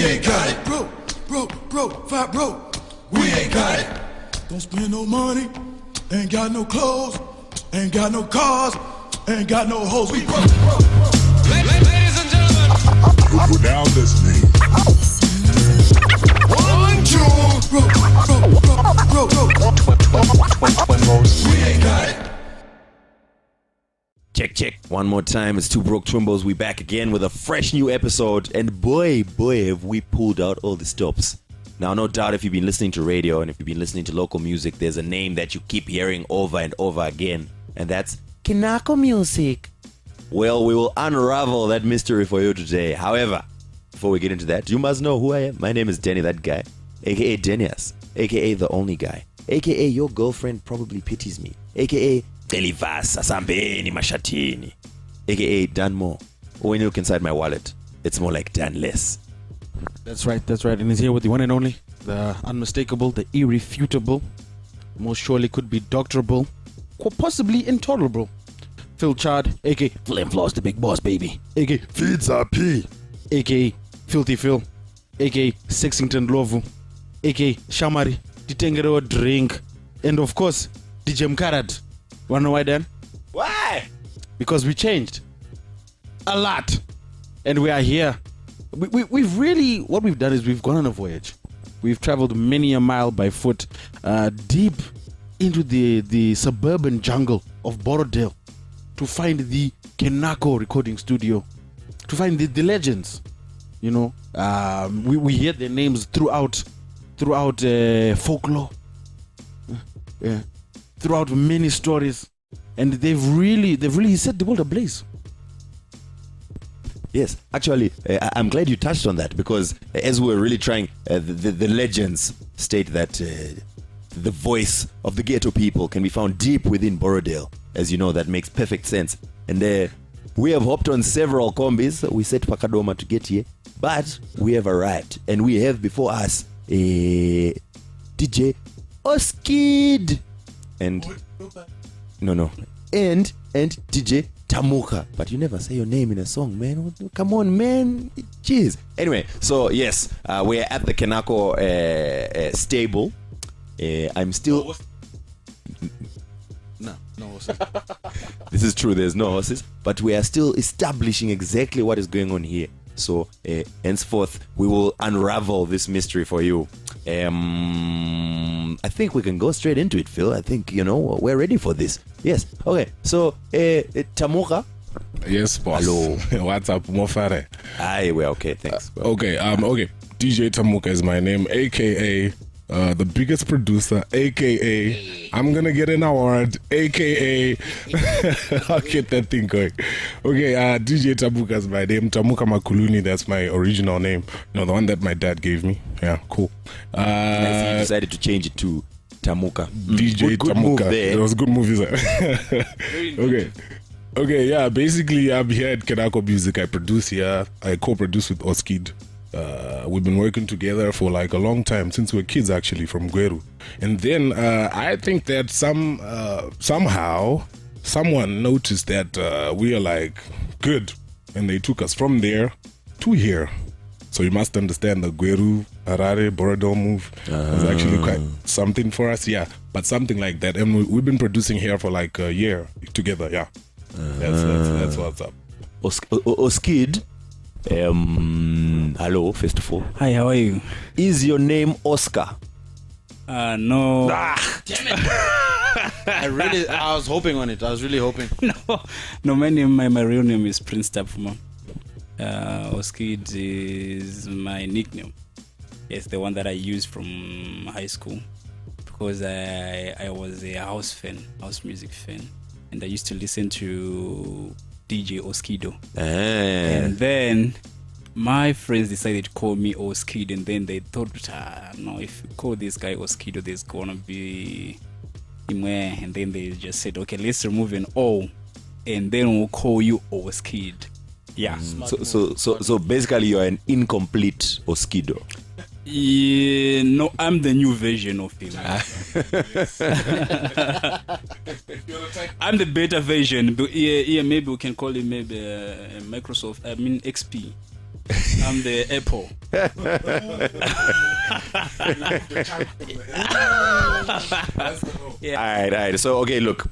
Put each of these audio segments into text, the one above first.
ain't got it. Fat broke. We ain't got it. Don't spend no money, ain't got no clothes, ain't got no cars, ain't got no hoes. We broke. Ladies and gentlemen, you're now listening. 1, 2, broke. We ain't got it. Check. One more time. It's two Broke Twimbos. We back again with a fresh new episode. And boy, have we pulled out all the stops. Now, no doubt if you've been listening to radio and if you've been listening to local music, there's a name that you keep hearing over and over again. And that's Kenako Muzik. Well, we will unravel that mystery for you today. However, before we get into that, you must know who I am. My name is Danny, that guy. A.K.A. Denias. A.K.A. the only guy. A.K.A. your girlfriend probably pities me. A.K.A. Delivasa Sambeni Mashatini, aka Dan More. When you look inside my wallet, it's more like Dan Less. That's right. And he's here with the one and only, the unmistakable, the irrefutable, most surely could be doctorable, possibly intolerable. Phil Chard, aka Flame Floss, the big boss baby, aka Pizza P, aka Filthy Phil, aka Sexington Lovu, aka Shamari, Ditengero Drink, and of course, DJ Mkarad. Wanna know why, Dan? Why? Because we changed a lot, and we are here. We've really, what we've done is we've gone on a voyage. We've traveled many a mile by foot, deep into the suburban jungle of Borrowdale to find the Kenako recording studio, to find the legends. You know, we hear their names throughout folklore. Yeah. Throughout many stories, and they've really set the world ablaze. Yes, actually, I'm glad you touched on that because as we were really trying, the legends state that the voice of the ghetto people can be found deep within Borrowdale. As you know, that makes perfect sense. And we have hopped on several combis. We set Pakadoma to get here, but we have arrived, and we have before us DJ Oskid. And no, and DJ Tamuka, but you never say your name in a song, man. Come on, man. Jeez. Anyway, so yes, we're at the Kenako stable. I'm still. No horses. This is true. There's no horses, but we are still establishing exactly what is going on here. So henceforth, we will unravel this mystery for you. I think we can go straight into it, Phil. I think, we're ready for this. Yes. Okay. So, Tamuka. Yes, boss. Hello. What's up, Mofare? Aye, we're okay. Thanks. Okay. DJ Tamuka is my name, aka the biggest producer, aka I'm gonna get an award, aka I'll get that thing going. Okay, DJ Tamuka is my name. Tamuka Makuluni, that's my original name. The one that my dad gave me. Yeah, cool. I see you decided to change it to Tamuka. DJ good Tamuka. Move there. It was good movies. Okay, yeah, basically I'm here at Kenako Muzik. I produce here. I co-produce with Oskid. We've been working together for like a long time, since we were kids actually, from Gweru. And then I think that somehow someone noticed that we are like good, and they took us from there to here. So you must understand the Gweru, Harare, Borrowdale move is actually quite something for us, yeah. But something like that, and we've been producing here for like a year together, yeah. That's what's up. Oskid. Hello, first of all. Hi, how are you? Is your name Oscar? No. Damn it! I was hoping on it. I was really hoping. No. My real name is Prince Tapfuma. Oskid is my nickname. It's the one that I used from high school because I was a house music fan, and I used to listen to DJ Oskido. And then my friends decided to call me Oskid, and then they thought, no, if you call this guy Oskido, there's gonna be Imwe, and then they just said, okay, let's remove an O, and then we'll call you Oskid. Yeah. So basically you're an incomplete Oskido. Yeah, no, I'm the new version of him. I'm the beta version. But yeah, maybe we can call it maybe Microsoft. XP. I'm the apple. All right. So, okay, look.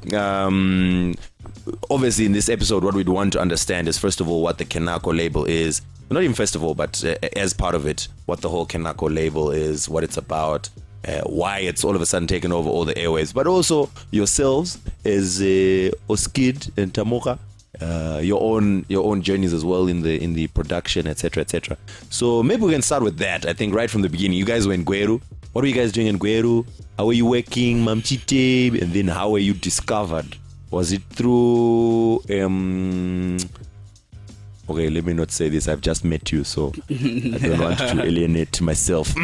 Obviously, in this episode, what we'd want to understand is, first of all, what the Kenako label is. Not even first of all, but as part of it, what the whole Kenako label is, what it's about, why it's all of a sudden taken over all the airwaves. But also yourselves as Oskid and Tamuka, your own journeys as well in the production, etc., etc. So maybe we can start with that. I think right from the beginning, you guys were in Gweru. What were you guys doing in Gweru? How were you working, Mamchite? And then how were you discovered? Was it through okay, let me not say this. I've just met you, so I don't want to alienate myself.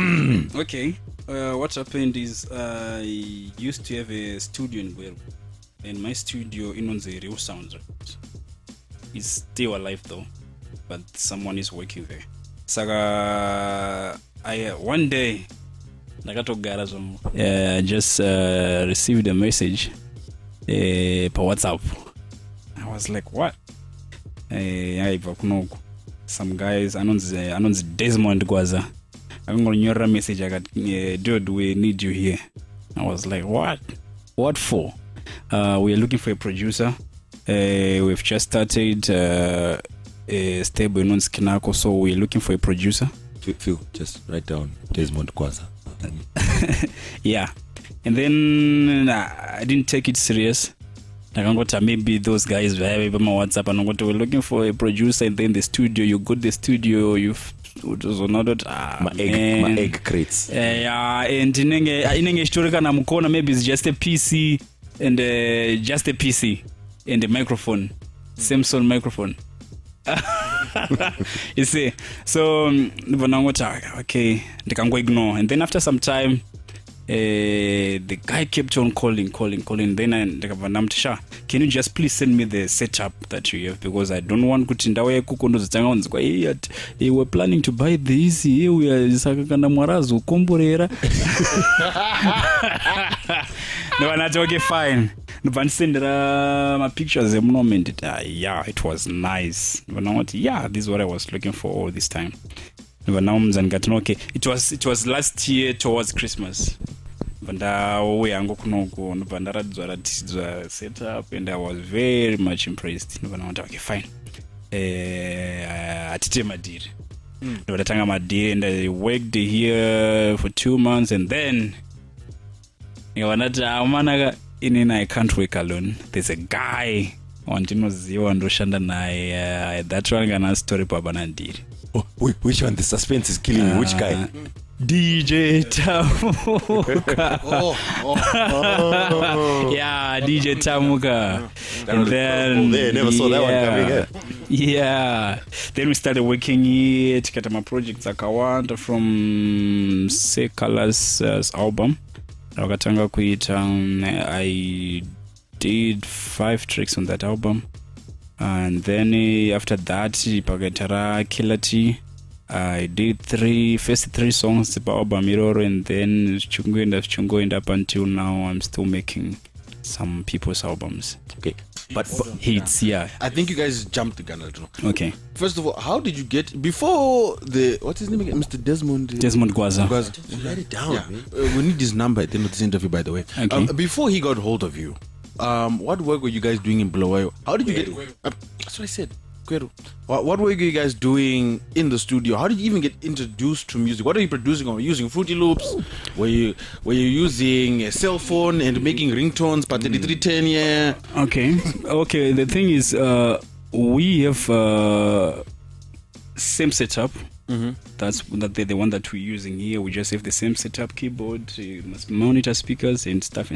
Okay. What happened is I used to have a studio in Gweru, and my studio in the real sounds. It's still alive though, but someone is working there. Saga, one day, I just received a message per WhatsApp. I was like, what? Some guys announce Desmond Gwaza. I'm going to your message. I got, dude, we need you here. I was like, what for? We are looking for a producer. We've just started a stable in Kenako, so we're looking for a producer. Phil, just write down Desmond Gwaza. Yeah. And then I didn't take it serious. Maybe those guys were having my WhatsApp and we're looking for a producer, and then the studio, you got the studio, you've my egg crates. Yeah, and maybe it's just a PC and just a PC and a microphone, Samsung microphone. You see, so okay, they can go ignore, and then after some time, the guy kept on calling. Then can you just please send me the setup that you have, because I don't want we're planning to buy this. We are no, okay, fine. But send my pictures a moment. Yeah, it was nice. But yeah, this is what I was looking for all this time. But now okay, it was last year towards Christmas. But we are going to set up, and I was very much impressed. Okay, fine. I did my deal. And I worked here for 2 months, and then I can't work alone. There's a guy on that one gonna story Pabanandir. Oh, which one? The suspense is killing me. Which guy? DJ Tamuka. Yeah, DJ Tamuka. And then never saw that one coming. Yeah. Then we started working here to get my projects like I want from Sekala's album. I did 5 tracks on that album. And then after that, Pagatara Kilati, I did first three songs about Mirror, and then Chungo up until now. I'm still making some people's albums. Okay, but hits, yeah. I think you guys jumped the gun a little. Okay. First of all, how did you get before what's his name again? Mr. Desmond Gwaza. Write it down. Yeah. We need his number at the end of this interview, by the way. Okay. Before he got hold of you, what work were you guys doing in Bulawayo? How did you get? That's what I said. Gweru. What work were you guys doing in the studio? How did you even get introduced to music? What are you producing? Were you using Fruity Loops? Were you using a cell phone and making ringtones? But 3310, yeah. Okay. The thing is, we have same setup. Mm-hmm. That's the one that we're using here. We just have the same setup, keyboard, monitor, speakers, and stuff.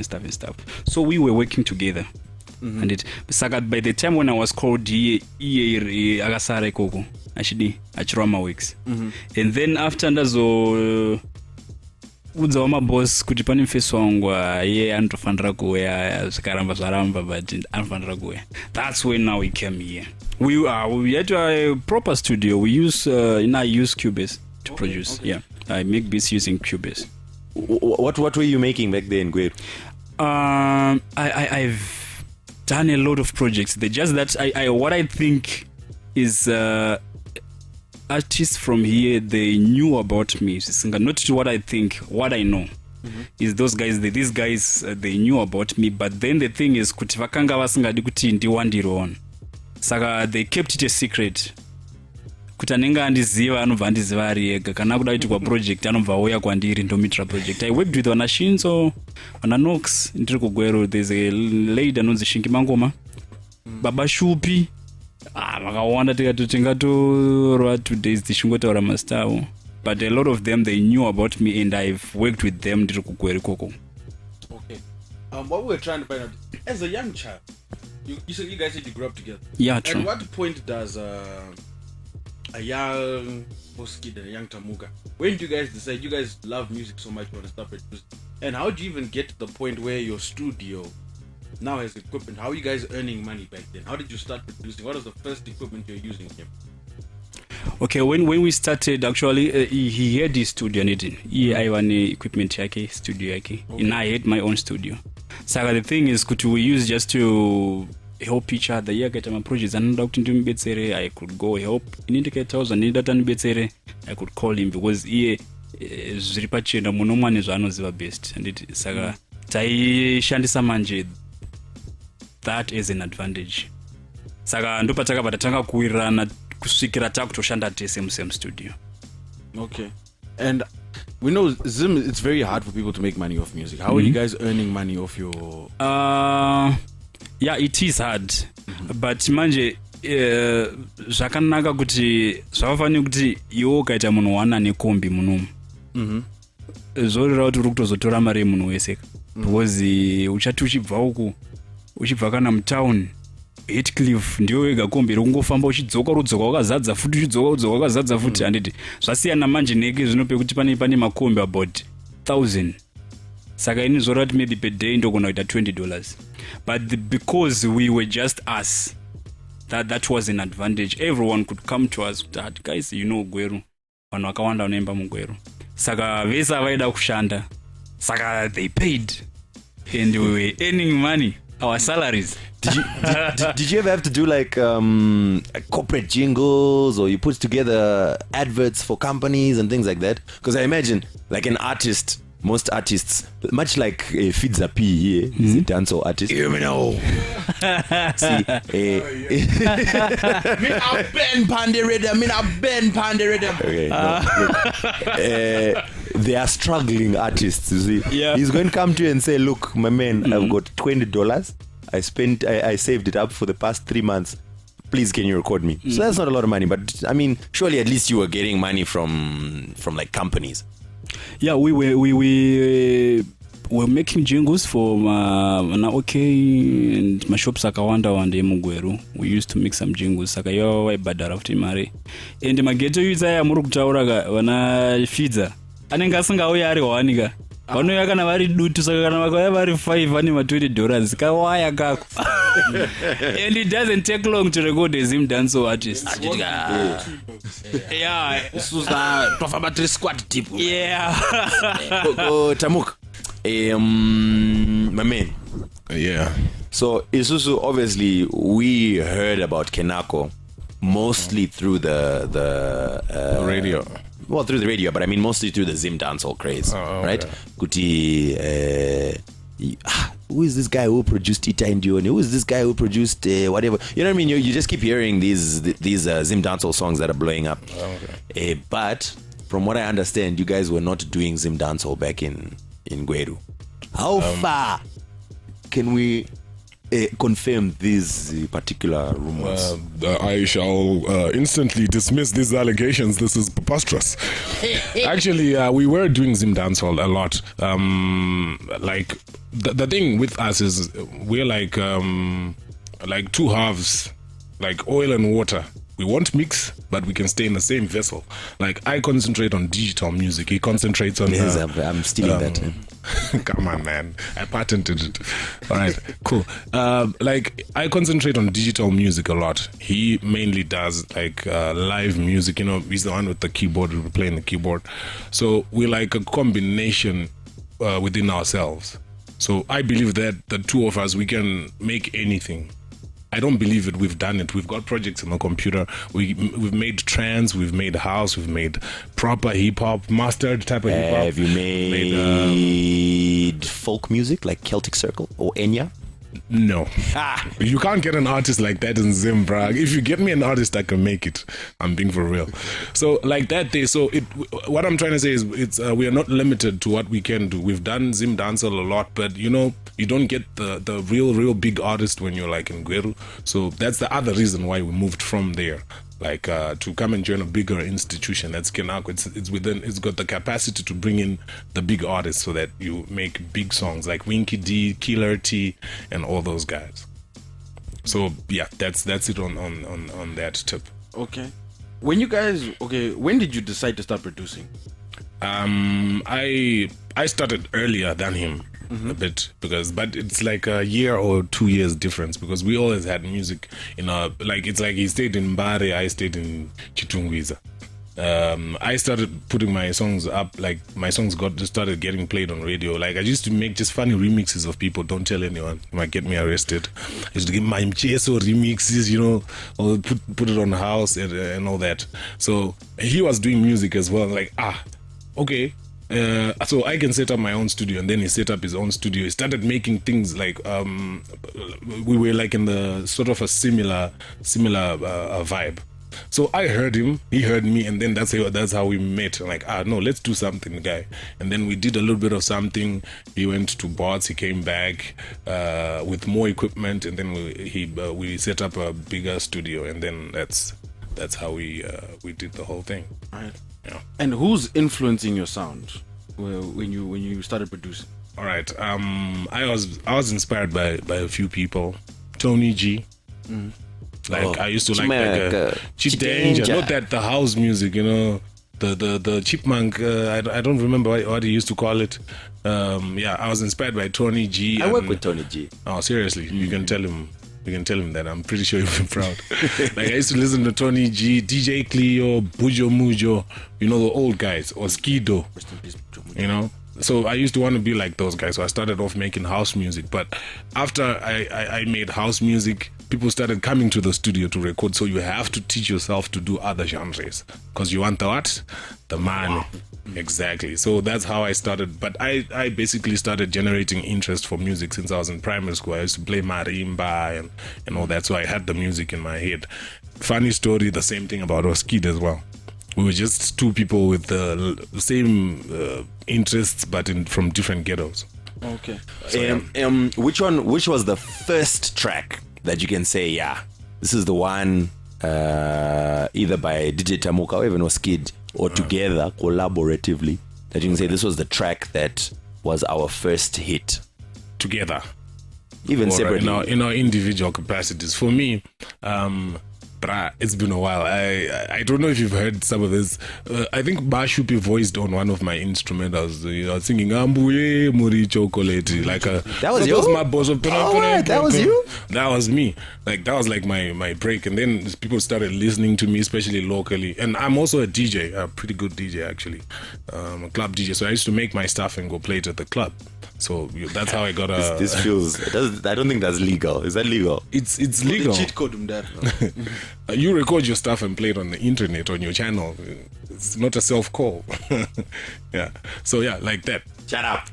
So we were working together. Mm-hmm. And by the time when I was called Agasare Koko, actually Achirama Weeks. Mm-hmm. And then after that, my boss could put in face on and to Fandrago, but that's when now we came here. We had a proper studio. We use Cubase to produce. Yeah, I make beats using Cubase. What were you making back then, Gweru? I've done a lot of projects. They just that what I think is artists from here, they knew about me. Not what I think, what I know. Is these guys they knew about me, but then the thing is kuti vakanga vasingadi kuti ndiwandire on, saka they kept it a secret. Kuti anenge andiziva anobva andiziva ari ega, kana kuda kuti kwa project anobva auya kwandiri ndomitra project. I worked with wana Shinzo, wana Nox, ndiri kugwero. There's a lady anonzi Shingi Mangoma, Baba Shupi, vakawanda tikati tingatorwa 2 days tichingotara mastawo. But a lot of them, they knew about me, and I've worked with them. Okay. What we're trying to find out, as a young child, you said you guys said you grew up together. Yeah, true. At what point does a young Oskid and a young Tamuka, when do you guys decide you guys love music so much you want to start producing? And how do you even get to the point where your studio now has equipment? How are you guys earning money back then? How did you start producing? What was the first equipment you're using here? Okay, when we started, actually, he had his studio, and he had equipment yake, studio yake, and I had my own studio. So the thing is, we use just to help each other. Yeah, get my projects, and I could go help in indicators, and I could call him because he is repatriated. No one is one of the best, and it saga tai shandisa manje. That is an advantage. Saga ndopataka batatanga kuirana kusvikira takutoshanda tese musame studio. Okay. And we know Zim, it's very hard for people to make money off music. How are you guys earning money off your... Yeah, it is hard. But manje zvakanaka kuti zvakafanira kuti iwe ukaita munhu wana nekombi munomu zorera kuti uri kutozotora mari yemunhu wese because uchati uchibva uku uchibva kana mutown Heathcliff ndio wega kombi rungofamba uchidzoka wakazadza futi uchidzoka wakazadza futi anditi zvasiyana manje neke zvinope kuti pane makombi about 1000 saka ini zora kuti maybe per day ndogona kuita $20 but because we were just us that was an advantage. Everyone could come to us that guys, you know Gweru vanhu vakawanda vanoimba mugweru saka vese vaida kushanda saka they paid and we were earning money, our salaries. Did you ever have to do like corporate jingles, or you put together adverts for companies and things like that? Because I imagine like an artist, most artists, much like Fidza P here, he's a dancehall artist. You know. See, Me a bend pandi rhythm. Okay, no, look, they are struggling artists, you see. Yeah. He's going to come to you and say, look, my man, I've got $20. I saved it up for the past 3 months. Please, can you record me? So that's not a lot of money, but I mean, surely at least you were getting money from like companies. Yeah, we were making jingles for OK and my shops akawanda wande mugweru. We used to make some jingles saka yo waibhadhara futi mari. And mageto yuza ya muri kutaura wana Fidza anenge asingauya ari wanika vanouya kana vari dutu saka kana vakauya vari 5 vane $20 kawaya kako. And it doesn't take long to record a Zim dancehall artist. Yeah, Tofamba 3 squad tip. yeah. Tamuka, my man. Yeah. So Isuzu, obviously we heard about Kenako mostly through the Radio. Well, through the radio, but I mean mostly through the Zim dancehall craze, right? Kuti, who is this guy who produced Ita Indione? Who is this guy who produced whatever? You know what I mean? You just keep hearing these Zim dancehall songs that are blowing up. But from what I understand, you guys were not doing Zim dancehall back in Gweru. How far can we confirm these particular rumors? I shall instantly dismiss these allegations. This is preposterous. Actually, we were doing Zim dancehall a lot. Like the thing with us is we're like two halves, like oil and water. We won't mix, but we can stay in the same vessel. Like I concentrate on digital music. He concentrates on. Yes, I'm stealing that. Come on, man. I patented it. All right, cool. Like I concentrate on digital music a lot. He mainly does like live music. You know, he's the one with the keyboard. We're playing the keyboard. So we're like a combination within ourselves. So I believe that the two of us, we can make anything. I don't believe it. We've done it. We've got projects on the computer. We've made trance, we've made house, we've made proper hip hop, mastered type of hip hop. Have you made folk music like Celtic Circle or Enya? No. You can't get an artist like that in Zim, bro. If you get me an artist, I can make it. I'm being for real. So like that day, what I'm trying to say is we are not limited to what we can do. We've done Zim dancehall a lot, but you don't get the real big artist when you're like in Gweru. So that's the other reason why we moved from there. Like to come and join a bigger institution. That's Kenako. It's got the capacity to bring in the big artists so that you make big songs like Winky D, Killer T, and all those guys. So yeah, that's it on that tip. Okay. When did you decide to start producing? I started earlier than him. A bit but it's like a year or 2 years difference because we always had music in our it's like he stayed in Mbare, I stayed in Chitungwiza. I started putting my songs up, like my songs started getting played on radio. Like I used to make just funny remixes of people. Don't tell anyone, you might get me arrested. I used to give my Mcheso remixes, or put it on the house and all that. So he was doing music as well. Like okay. So I can set up my own studio, and then he set up his own studio. He started making things like we were like in the sort of a similar vibe. So I heard him, he heard me, and then that's how we met. Like no, let's do something, guy. And then we did a little bit of something. He went to Bots, he came back with more equipment, and then we set up a bigger studio, and then that's how we did the whole thing. Right. Yeah. And who's influencing your sound when you started producing? All right. I was inspired by a few people. Tony G. I used to like Cheap Danger. Not that the house music, the chipmunk. I don't remember what he used to call it. I was inspired by Tony G. I work with Tony G. Oh, seriously? You can tell him. You can tell him that. I'm pretty sure you'll be proud. Like I used to listen to Tony G, DJ Cleo, Bujo Mujo, the old guys, or Skido, So I used to want to be like those guys. So I started off making house music. But after I made house music, people started coming to the studio to record. So you have to teach yourself to do other genres. Because you want the what? The money. Exactly. So that's how I started. But I basically started generating interest for music since I was in primary school. I used to play marimba and all that. So I had the music in my head. Funny story, the same thing about Oskid as well. We were just two people with the same interests, but from different ghettos. Okay. So, which was the first track that you can say, yeah, this is the one either by DJ Tamuka or even Oskid, or together collaboratively, that you can say this was the track that was our first hit together, even separately in our individual capacities? For me, it's been a while. I don't know if you've heard some of this. I think Bashupi voiced on one of my instrumentals, singing Ambuye Muri Chocolate. That was you? My boss of that was you? That was me. That was like my break. And then people started listening to me, especially locally. And I'm also a DJ, a pretty good DJ actually. A club DJ. So I used to make my stuff and go play it at the club. So that's how I got a. This feels. I don't think that's legal. Is that legal? It's legal. The cheat code that. You record your stuff and play it on the internet on your channel. It's not a self call. Yeah. So yeah, like that. Shut up.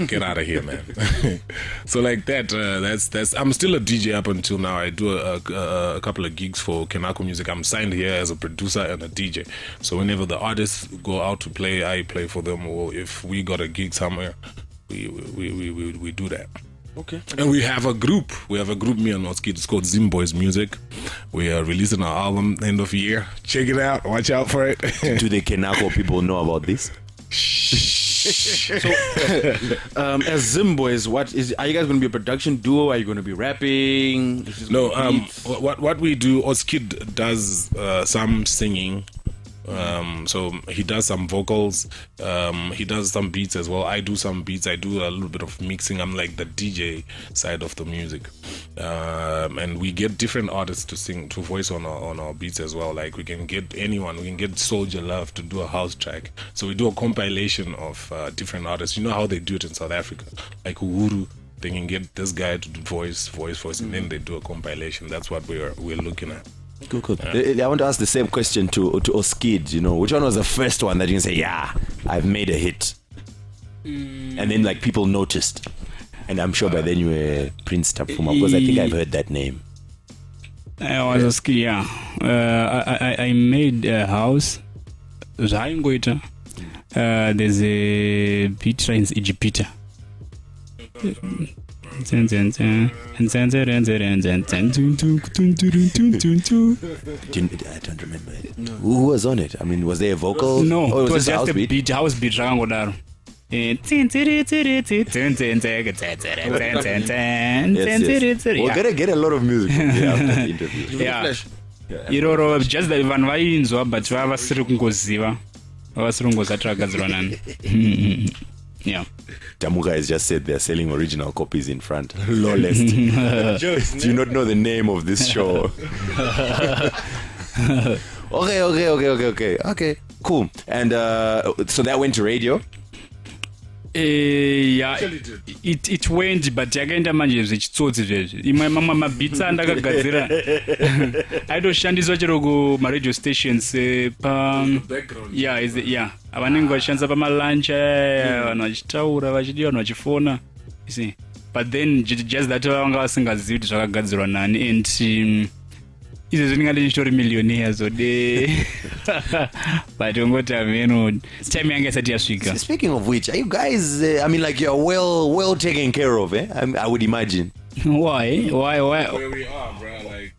Get out of here, man. So like that. That's. I'm still a DJ up until now. I do a couple of gigs for Kenako Muzik. I'm signed here as a producer and a DJ. So whenever the artists go out to play, I play for them. Or if we got a gig somewhere, we do that. Okay. And we have a group. Me and Oskid. It's called Zim Boys Music. We are releasing our album end of year. Check it out. Watch out for it. Do the Kenako people know about this? So, as Zim Boys, are you guys going to be a production duo? Are you going to be rapping? No. What we do, Oskid does some singing. So he does some vocals, he does some beats as well. I do some beats, I do a little bit of mixing. I'm like the DJ side of the music, and we get different artists to voice on our beats as well. Like we can get anyone, we can get Soldier Love to do a house track. So we do a compilation of different artists. You know how they do it in South Africa, like Uhuru They can get this guy to do voice, and then they do a compilation. That's what we're looking at. Cool. I want to ask the same question to Oskid. You know, which one was the first one that you can say, yeah, I've made a hit, and then like people noticed, and I'm sure by then you were Prince Tapfuma, because I think I've heard that name. I was Oskid, yeah. I made a house. There's a beat trains Egypta. I don't remember it. No. Who was on it? I mean, was there a vocal? No, it was just a beat, house beat. Well, get a lot of music from here after the interview. Yeah. Iroro just the van vainzwa but vasiri kungoziva. Vasiri kungozatragadzirwa nani. Yeah. Tamuka has just said they're selling original copies in front. Lawless. Do you not know the name of this show? Okay. Cool. And so that went to radio? Yeah, it went, but yakaenda manje zvichitsotsi zvezvi. Imwe mamwe mabits andakagadzira aitoshandiswa chero kuma-radio stations yeah vanenge vachishandisa pamalunch vanhu vachitaura vachidiwa vanhu vachifona, you see. But then just that vanga vasingazivi kuti zvakagadzirwa nani, and izvezvi ndingati ndichitori millionaires ode but ungoti ameno time yange isati yasvika. Speaking of which, are you guys I mean, like, you're well taken care of, I would imagine. Why Where we are, bro, like.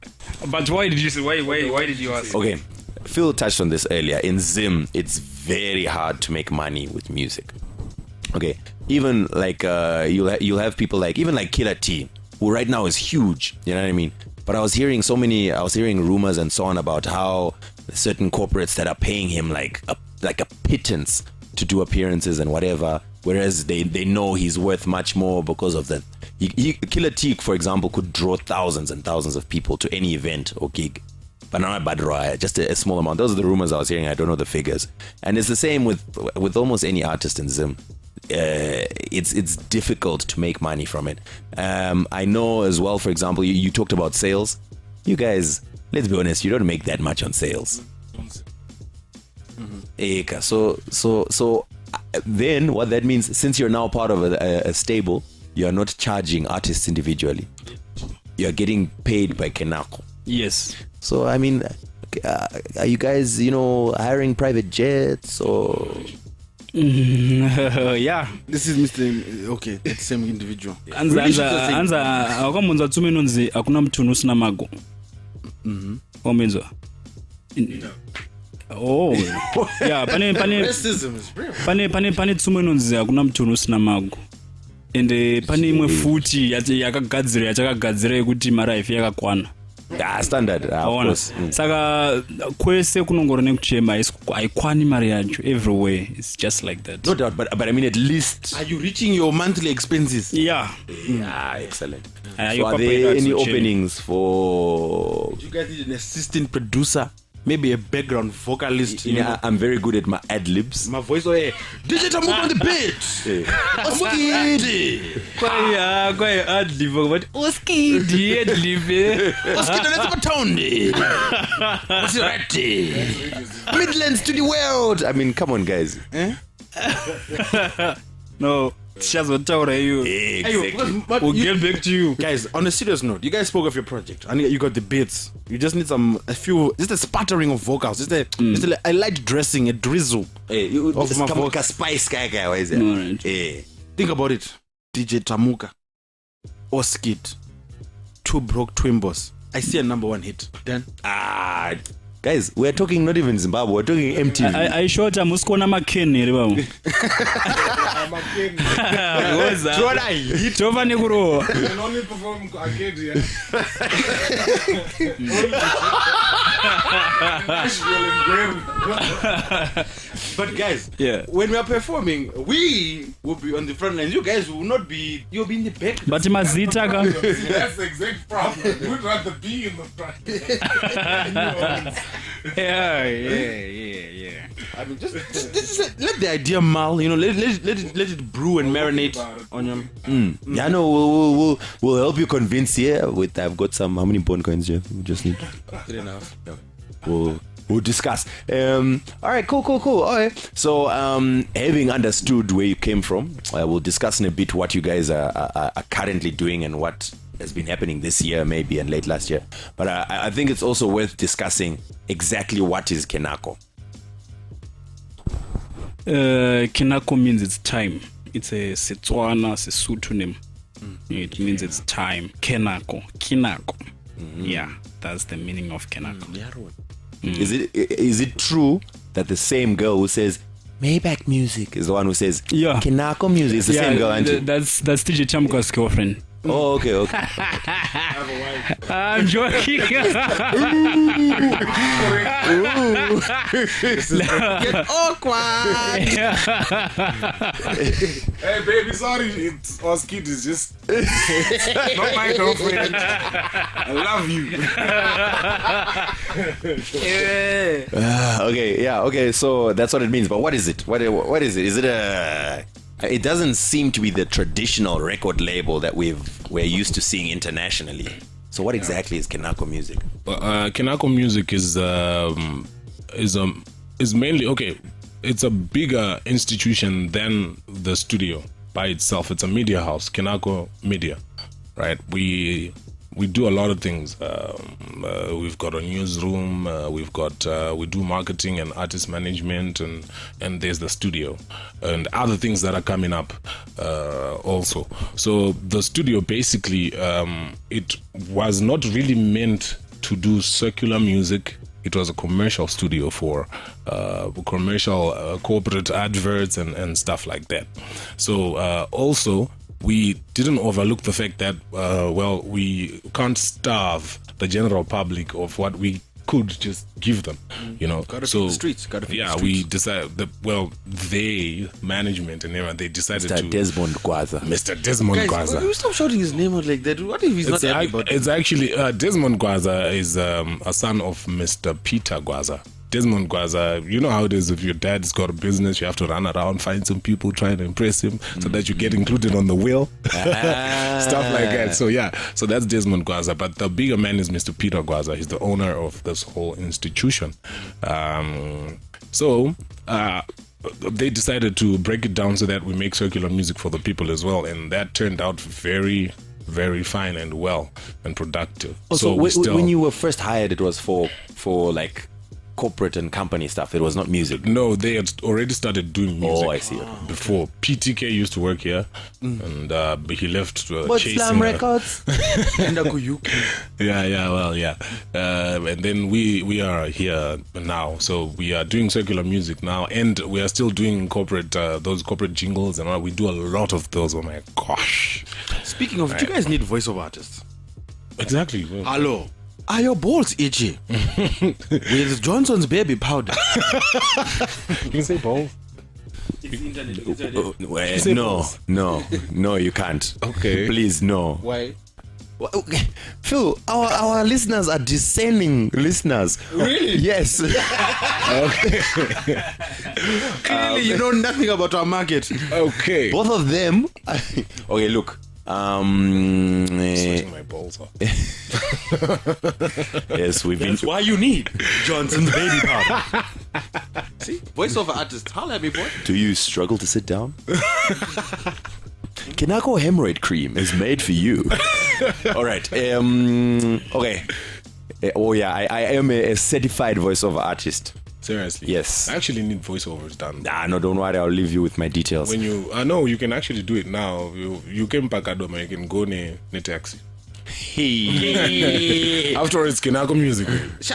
But why did you say why did you ask? Okay, Phil touched on this earlier. In Zim, it's very hard to make money with music. Okay, even like you'll have people like even like Killer T, who right now is huge, you know what I mean? But I was hearing rumors and so on about how certain corporates that are paying him like a pittance to do appearances and whatever, whereas they know he's worth much more because of that. Killer T, for example, could draw thousands and thousands of people to any event or gig, but not a bad draw, just a small amount. Those are the rumors I was hearing. I don't know the figures, and it's the same with almost any artist in Zim. It's difficult to make money from it. I know as well, for example, you talked about sales. You guys, let's be honest, you don't make that much on sales. So then what that means, since you're now part of a stable, you're not charging artists individually. You're getting paid by Kenako. Yes. So I mean, are you guys, hiring private jets or? Yeah. This is Mr. Okay, the same individual. Anza akamunza tsume nonzi akuna mtunhu usina mago. Omenzwa. Oh. Yeah, pane racism is real. Pane tsume nonzi akuna mtunhu usina mago. And pane imwe futi yakagadzira yekuti maraifi yakakwana. Standard, of course. Saka kwese kunongora nekuchema haikwani mari yacho everywhere. It's just like that. No doubt, but I mean, at least are you reaching your monthly expenses? Yeah. Excellent. So are there any openings for? You guys need an assistant producer, maybe a background vocalist. I'm very good at my ad libs. My voice, DJ Tamuka on the beat. Oskid. Quite ad lib, but Oskid ad lib. Oskid on the tone. What's it right? Midlands to the world. I mean, come on, guys. No. Exactly. We'll get back to you. Guys, on a serious note, you guys spoke of your project and you got the beats. You just need just a sputtering of vocals. Just a light dressing, a drizzle of my vocal. Spice guy. Why is it? Right. Think about it. DJ Tamuka, Oskid, 2 Broke Twimbos. I see a #1 hit. Then guys, we're talking not even Zimbabwe, we're talking MTV. I shot a muskona makeni ribawo. Ngoza. Tova nekuro. Only perform Arcadia. But guys, yeah, when we are performing, we will be on the front line. You guys will not be. You'll be in the back. But mazita ka. That's the exact problem. We'd rather be in the front. Yeah. I mean, just let the idea mull. You know, let it brew and marinate on your. Yeah, no, we'll help you convince here. I've got some. How many bond coins here? We just need. Good enough. We'll discuss. All right, cool. All right. So, having understood where you came from, we'll discuss in a bit what you guys are currently doing and what has been happening this year, maybe, and late last year. But I think it's also worth discussing exactly what is Kenako. Kenako means it's time. It's a Setswana, Sesotho name. It means it's time. Kenako. Yeah, that's the meaning of Kenako. Is it true that the same girl who says Maybach music is the one who says Kenako music? It's the same girl, auntie? That's DJ Tamuka's girlfriend. Oh, okay. I'm joking. Get awkward. Hey, baby, sorry. It's Oskid is just not my girlfriend. I love you. Okay. So that's what it means. But what is it? What is it? Is it a? It doesn't seem to be the traditional record label that we're used to seeing internationally. So what exactly is Kenako Music? Kenako Music is mainly okay. It's a bigger institution than the studio by itself. It's a media house, Kenako Media, right? We do a lot of things. We've got a newsroom. We do marketing and artist management, and there's the studio and other things that are coming up also. So the studio basically it was not really meant to do circular music. It was a commercial studio for commercial corporate adverts and stuff like that. So also, we didn't overlook the fact that, we can't starve the general public of what we could just give them, you know. Gotta feed the streets. We decided that, they, management and everyone, they decided Mr. Desmond Gwaza. Mr. Desmond Guys, Gwaza. will you stop shouting his name out like that? What if he's not happy about it? It's actually, Desmond Gwaza is a son of Mr. Peter Gwaza. Desmond Gwaza, you know how it is if your dad's got a business, you have to run around, find some people, try to impress him so that you get included on the will. Stuff like that. So that's Desmond Gwaza. But the bigger man is Mr. Peter Gwaza. He's the owner of this whole institution. They decided to break it down so that we make circular music for the people as well. And that turned out very, very fine and well and productive. So when you were first hired, it was for like corporate and company stuff. It was not music. No, they had already started doing music. Oh, I see. Before PTK used to work here, and he left chasing Slam Records. And UK. And then we are here now, so we are doing circular music now, and we are still doing corporate those corporate jingles, and we do a lot of those. Oh my gosh! Speaking of, do you guys need voiceover artists? Exactly. Hello. Are your balls itchy? With Johnson's baby powder. You can say balls. No, you can't. Okay. Please, no. Why? Okay. Phil, our listeners are discerning listeners. Really? Yes. Okay. Clearly, you know nothing about our market. Okay. Both of them. Okay, look. Sweating my balls off. Yes, we've been. That's why you need Johnson's baby powder. See? Voiceover artist. Holla at me, boy. Do you struggle to sit down? Kenako hemorrhoid cream is made for you. All right. Okay. I am a certified voiceover artist. Seriously? Yes. I actually need voiceovers done. No, don't worry. I'll leave you with my details. When you, no, you can actually do it now. You can pack a doma, you can go ne taxi. Hey. After all, it's Kenako Music.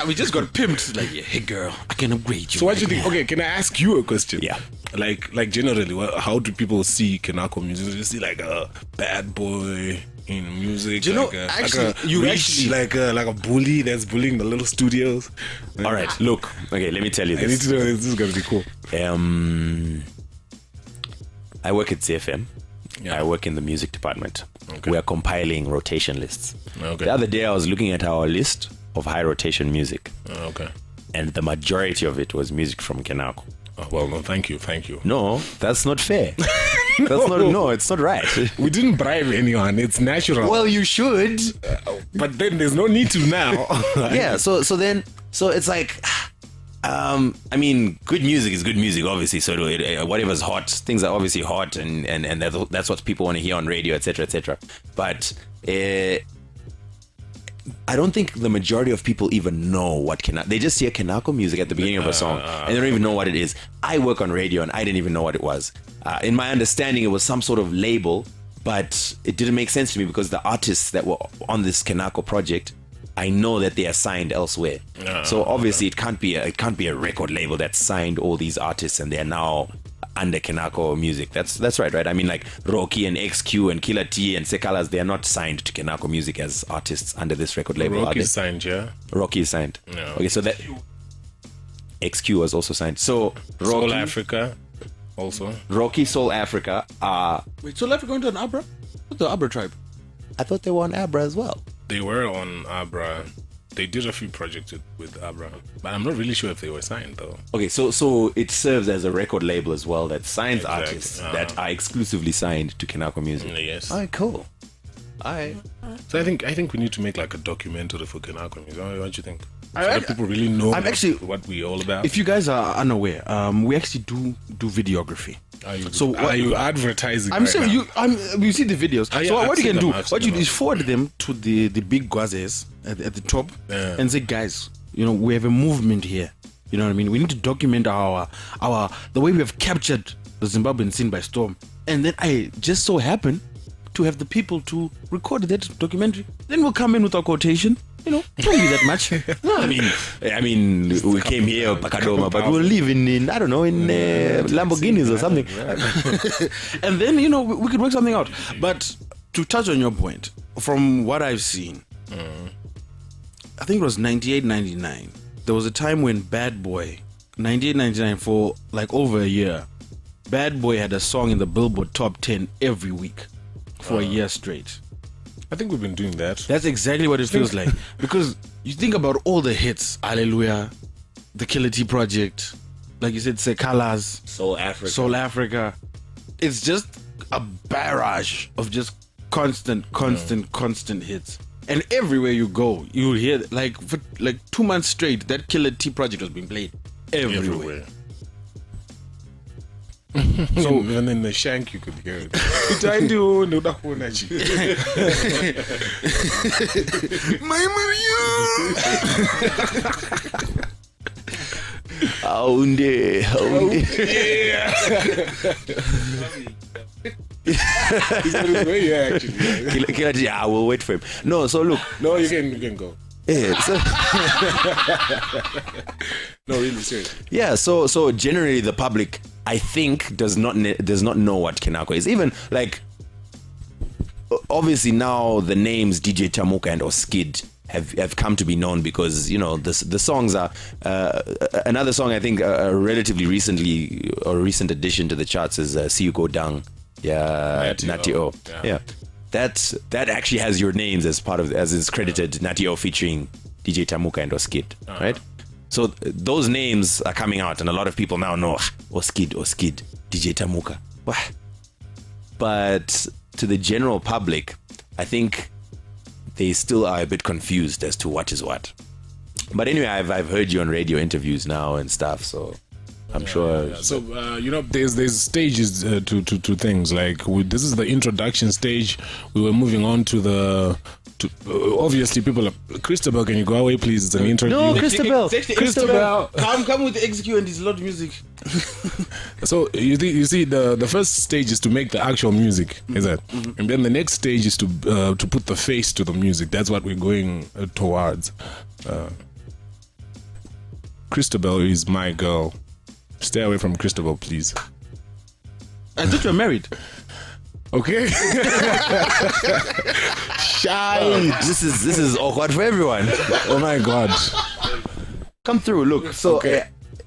We just got pimped. Like, hey girl, I can upgrade you. So what do you think? Okay, can I ask you a question? Yeah. Like generally, how do people see Kenako Music? Do you see like a bad boy in music? Do you know, like a bully that's bullying the little studios? All right, look. Okay, let me tell you I need this. to know this is gonna be cool. I work at CFM. Yeah. I work in the music department. Okay. We are compiling rotation lists. Okay. The other day I was looking at our list of high rotation music. Okay. and the majority of it was music from Kenako. Oh, well, no, thank you. No, that's not fair. It's not right. We didn't bribe anyone. It's natural. Well, you should. But then there's no need to now. Yeah, so it's like, I mean, good music is good music, obviously. So whatever's hot, things are obviously hot, and that's what people want to hear on radio, etc., etc. But I don't think the majority of people even know what they just hear Kenako music at the beginning of a song, and they don't even know what it is. I work on radio, and I didn't even know what it was. In my understanding, it was some sort of label, but it didn't make sense to me because the artists that were on this Kenako project, I know that they are signed elsewhere. So obviously it can't be a record label that signed all these artists and they are now under Kenako Music. That's right? I mean, like Rocky and XQ and Killer T and Sekalas, they are not signed to Kenako Music as artists under this record label. Rocky is signed, yeah. Rocky is signed. Yeah. Okay, so that XQ was also signed. So Rocky, Soul Africa also. Rocky, Soul Africa are... Wait, Soul Africa going to an Abra? What's the Abra tribe? I thought they were on Abra as well. They were on Abra. They did a few projects with Abra, but I'm not really sure if they were signed though. Okay, so it serves as a record label as well that signs Exactly. artists that are exclusively signed to Kenako Music. Yes. Alright, cool. Alright. So I think we need to make like a documentary for Kenako Music. What do you think? So I- that people really know I'm actually- what we all about. If you guys are unaware, we actually do videography. Are you, So are what- you advertising? I'm right saying now? you see the videos. Yeah, So I've what you seen can do, them, I've what seen you do is forward them to the big guazes at the top, Yeah. and say, guys, we have a movement here. You know what I mean? We need to document our the way we have captured the Zimbabwean scene by storm. And then I just so happen to have the people to record that documentary. Then we'll come in with our quotation. Don't be that much. I mean, we came here, Pakadoma, but we'll live in I don't know, in Lamborghinis or something. And then we could work something out. But to touch on your point, from what I've seen, I think it was 98, 99. There was a time when Bad Boy, 98, 99, for like over a year, Bad Boy had a song in the Billboard Top 10 every week for a year straight. I think we've been doing that. That's exactly what it feels like. Because you think about all the hits, Hallelujah, the Killer T Project, like you said, Sekalas, Soul Africa. It's just a barrage of just constant hits. And everywhere you go, you'll hear like for like 2 months straight, that Killer T Project was being played everywhere. So and in the shank you could hear it. Killer T, I will wait for him. No, so look. No, you can go. Yeah, so, No, really serious. yeah, so generally the public, I think, does not know what Kenako is. Even like, obviously now the names DJ Tamuka and Oskid have come to be known because the songs are another song I think relatively recently or recent addition to the charts is See You Go Down. Yeah, Natty O. Yeah. That actually has your names as part of as is credited Natty O featuring DJ Tamuka and Oskid, right? So those names are coming out, and a lot of people now know Oskid, DJ Tamuka. But to the general public, I think they still are a bit confused as to what is what. But anyway, I've heard you on radio interviews now and stuff, so I'm sure. Yeah. So there's stages to things like this is the introduction stage. We were moving on to obviously people are Christabel. Can you go away, please? It's an interview. No, Christabel. Christabel. Come with the XQ and his loud music. So you see the first stage is to make the actual music, is that? And then the next stage is to put the face to the music. That's what we're going towards. Christabel is my girl. Stay away from Christabel, please. I thought you were married. Okay. Shy. This is awkward for everyone. Oh my God. Come through. Look. So Okay.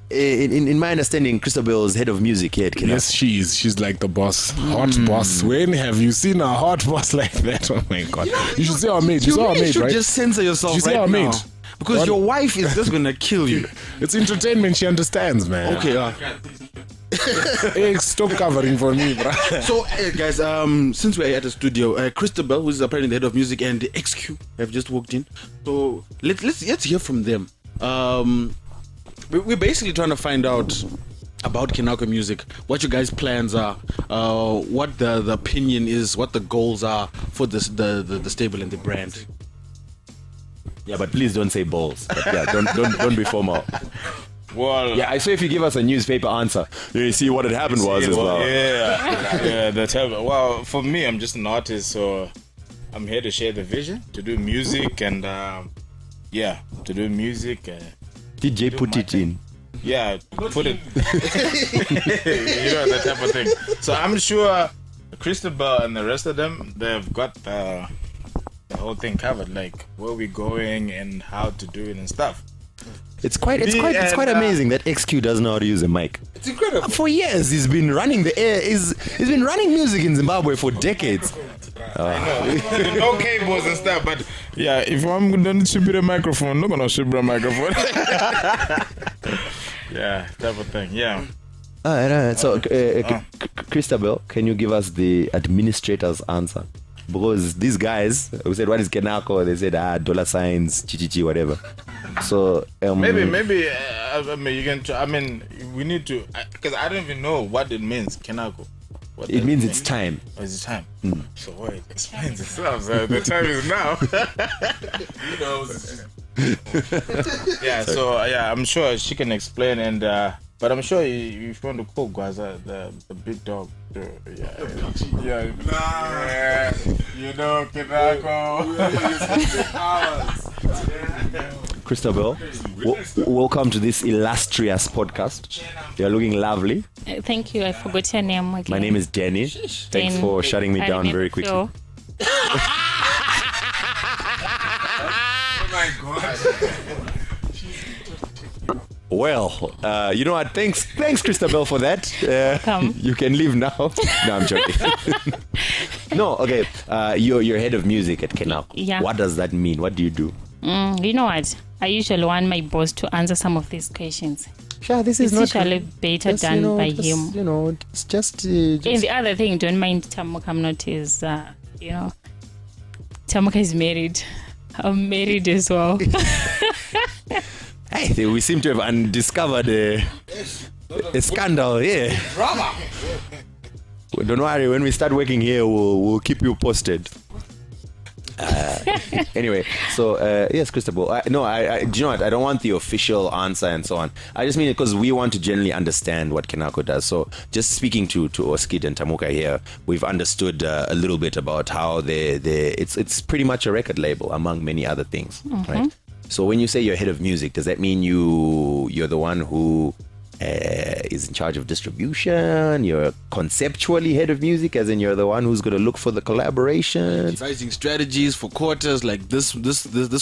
in my understanding, Christabel is head of music here at Kenako. Yes, she is. She's like the boss. Hot boss. When have you seen a hot boss like that? Oh my God. You should see our maid. You saw our maid, should right? just censor yourself You see right our now. maid? Because your wife is just gonna kill you. It's entertainment. She understands, man. Okay. Hey, stop covering for me, bro. So, guys, since we're at the studio, Christabel, who is apparently the head of music, and the XQ have just walked in. So let's hear from them. We're basically trying to find out about Kenako Muzik, what you guys' plans are, what the opinion is, what the goals are for this the stable and the brand. Yeah, but please don't say balls. But yeah, don't be formal. Well, Yeah, I swear if you give us a newspaper answer, you see what had happened was as well. yeah, that's how. Well, for me, I'm just an artist, so I'm here to share the vision, to do music, and to do music. DJ put it in. Yeah, put it. That type of thing. So I'm sure Christabel and the rest of them, they've got the whole thing covered, like where we're going and how to do it and stuff. It's quite amazing that XQ doesn't know how to use a mic. It's incredible. For years, he's been running the air. He's been running music in Zimbabwe for decades. I know. No cables and stuff, but yeah, if I'm gonna ship a microphone, I'm not gonna ship a microphone. Yeah, type of thing. Yeah. All right. So, Christabel, can you give us the administrator's answer? Because these guys, we said, what is Kenako? They said, $signs, chichichi, whatever. So maybe I mean you can. I mean, we need to, because I don't even know what it means, Kenako. What it means it's time. Oh, it's time. So what it explains itself. So the time is now. Yeah. So yeah, I'm sure she can explain, and but I'm sure if you want to call Gwaza the big dog. Yeah. You know, Kenako. Christabel, welcome to this illustrious podcast. You're looking lovely. Thank you. I forgot your name again. My name is Danny. Thanks for shutting me down very quickly. Oh my God. Well, you know what? Thanks, Christabel, for that. Welcome. You can leave now. No, I'm joking. No, okay. You're head of music at Kenako. Yeah. What does that mean? What do you do? You know what? I usually want my boss to answer some of these questions. Sure, this is It's not usually better done by him. You know, it's just. And the other thing, don't mind Tamuka. I'm not his. Tamuka is married. I'm married as well. Hey, we seem to have discovered a scandal here. Drama. Well, don't worry, when we start working here, we'll keep you posted. Anyway, so yes, Christabel. Do you know what? I don't want the official answer and so on. I just mean it because we want to generally understand what Kenako does. So just speaking to Oskid and Tamuka here, we've understood a little bit about how it's pretty much a record label among many other things, right? So when you say you're head of music, does that mean you're the one who is in charge of distribution? You're conceptually head of music, as in you're the one who's going to look for the collaborations, Devising strategies for quarters, like this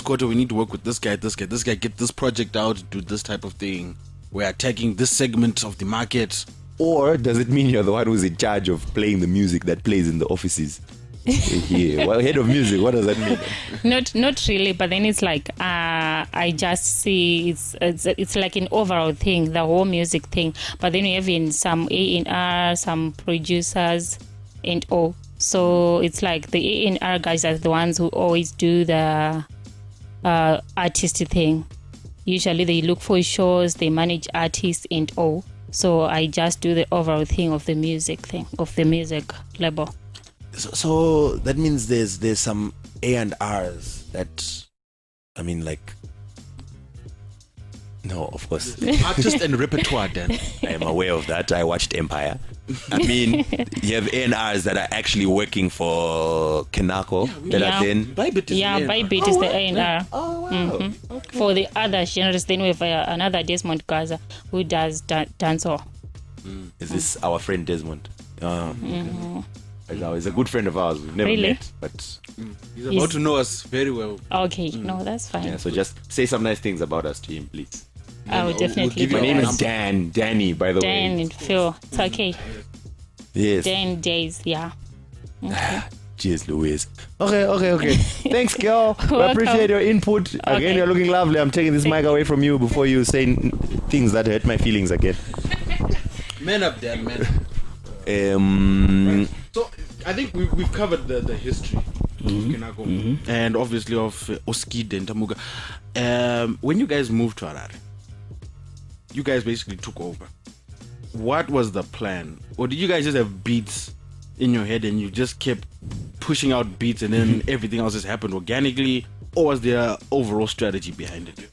quarter we need to work with this guy, get this project out, do this type of thing. We're attacking this segment of the market. or does it mean you're the one who's in charge of playing the music that plays in the offices? Yeah. Well, head of music, what does that mean? Not really, but then it's like I just see it's like an overall thing, the whole music thing. But then you have in some A&R, some producers, and all. So it's like the A&R guys are the ones who always do the artist thing. Usually they look for shows, they manage artists and all. So I just do the overall thing of the music thing, of the music label. So that means there's some A&Rs that, I mean, like, no, of course. Artist and repertoire, then. I am aware of that. I watched Empire. I mean, you have A&Rs that are actually working for Kenako. That are then. Bybit is Bybit is the A&R. Oh, wow. Okay. For the other genres, then we have another Desmond Gaza who does dancehall. Is this our friend Desmond? He's a good friend of ours. We've never Really? met, but He's about to know us very well. Okay, no, that's fine. yeah. So just say some nice things about us to him, please. I will We'll definitely give you My do name that. is Danny, by the Dan way. and Phil. It's okay. Yes. Dan Days, yeah. Okay. Cheers, Louise. Okay. Thanks, girl. I Welcome. appreciate your input. Again, Okay. you're looking lovely. I'm taking this mic away from you before you say things that hurt my feelings again. Man up, Dad, man. So I think we've covered the history of Kenako and obviously of Oskid and Tamuka. When you guys moved to Harare, you guys basically took over. What was the plan? Or did you guys just have beats in your head and you just kept pushing out beats and then everything else just happened organically? Or was there an overall strategy behind it?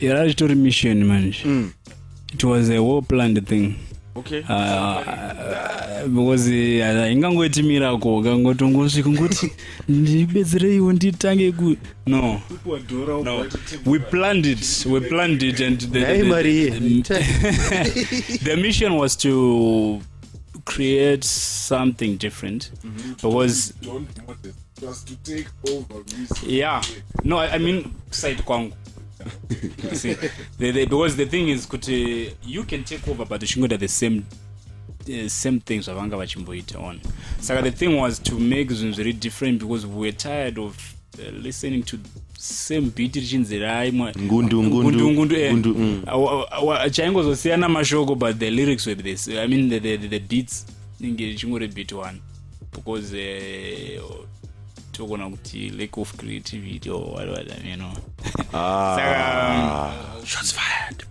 Harare story mission, man. It was a well-planned thing. Okay. Because ingangoiti miracle kangotongosvika ngoti ndibetsereiwo nditange ku no we planned it and the mission was to create something different because just to take over I mean side kwangu. See, because the thing is you can take over but ushingoita the same things vavanga vachimboita on. So the thing was to make zvinhu very different because we were tired of listening to same beat richinzirai ngundu chaingozosiyana mashoko but the lyrics were this. I mean the beats inge richingore beat one because togona kuti lack of creativity or whatever, you know. Shots fired.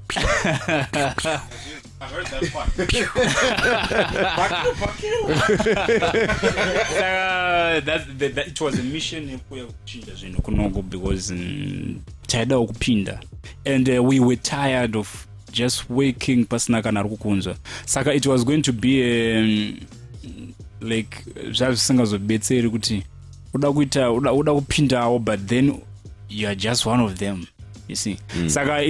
I heard that part. That it was a mission because taida okupinda and we were tired of just waking pasina kana rukunzwa. Saka it was going to be like zvazvisingazobetseri kuti uda kupindawo but then you are just one of them, you see. Saka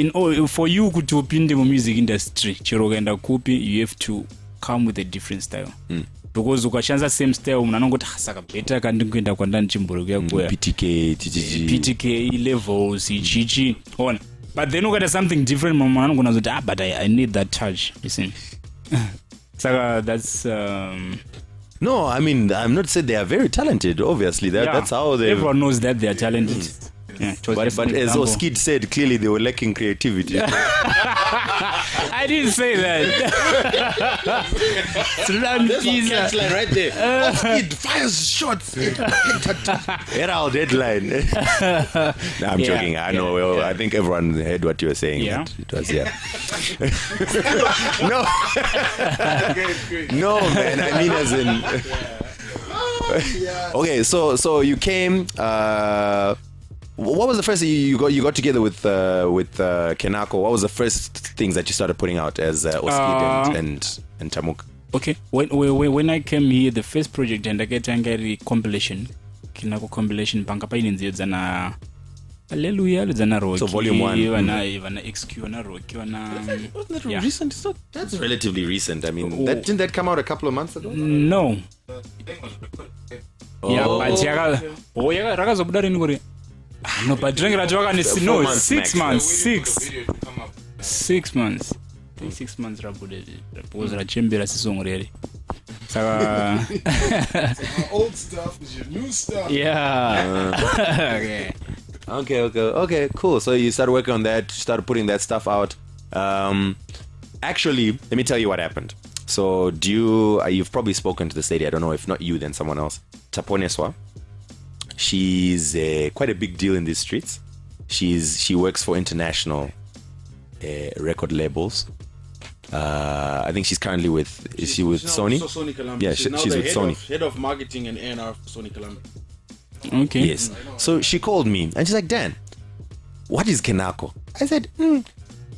for you kuti upinde mu music industry chero kaenda kupi you have to come with a different style because ukashandisa same style munhu anongoti saka better kandingoenda kwandani chimboro kuya PTK levels ichichi on but then ukaita something different munhu anongona kuti but I need that touch, you see. Saka that's No, I mean, I'm not saying they are very talented. Obviously, that's how they. Everyone knows that they are talented. Yeah, but as Oskid said, clearly they were lacking creativity. I didn't say that. Catchline right there. Oskid fires shots. Era our deadline. No, I'm joking. I know. I think everyone heard what you were saying. Yeah. It was No, man. I mean, as in. Okay, so you came. What was the first thing you got together with Kenako? What was the first things that you started putting out as Oskid and Tamuka? Okay, when I came here, the first project and I get a compilation, Kenako compilation, panga pa inenzio zana Hallelujah, zana rock. So volume 1. Ivana XQ na rock, Wasn't that recent? That's relatively recent. I mean, didn't that come out a couple of months ago? No. Yeah, but rakazobuda rini kuri. No, but drink Rajwaka is 6 months. 6 months. 6 months rabude. Because Rachembera song really. old stuff is your new stuff. Yeah. Okay, cool. So you started working on that, started putting that stuff out. Actually, let me tell you what happened. So you've probably spoken to this lady, I don't know, if not you, then someone else. Taponeswa. She's quite a big deal in these streets. She works for international record labels. I think she's currently with Sony? So Sony Columbia. Yeah, she's with Sony. Head of marketing and A&R for Sony Columbia. Okay. Yes. So she called me and she's like, Dan, what is Kenako? I said,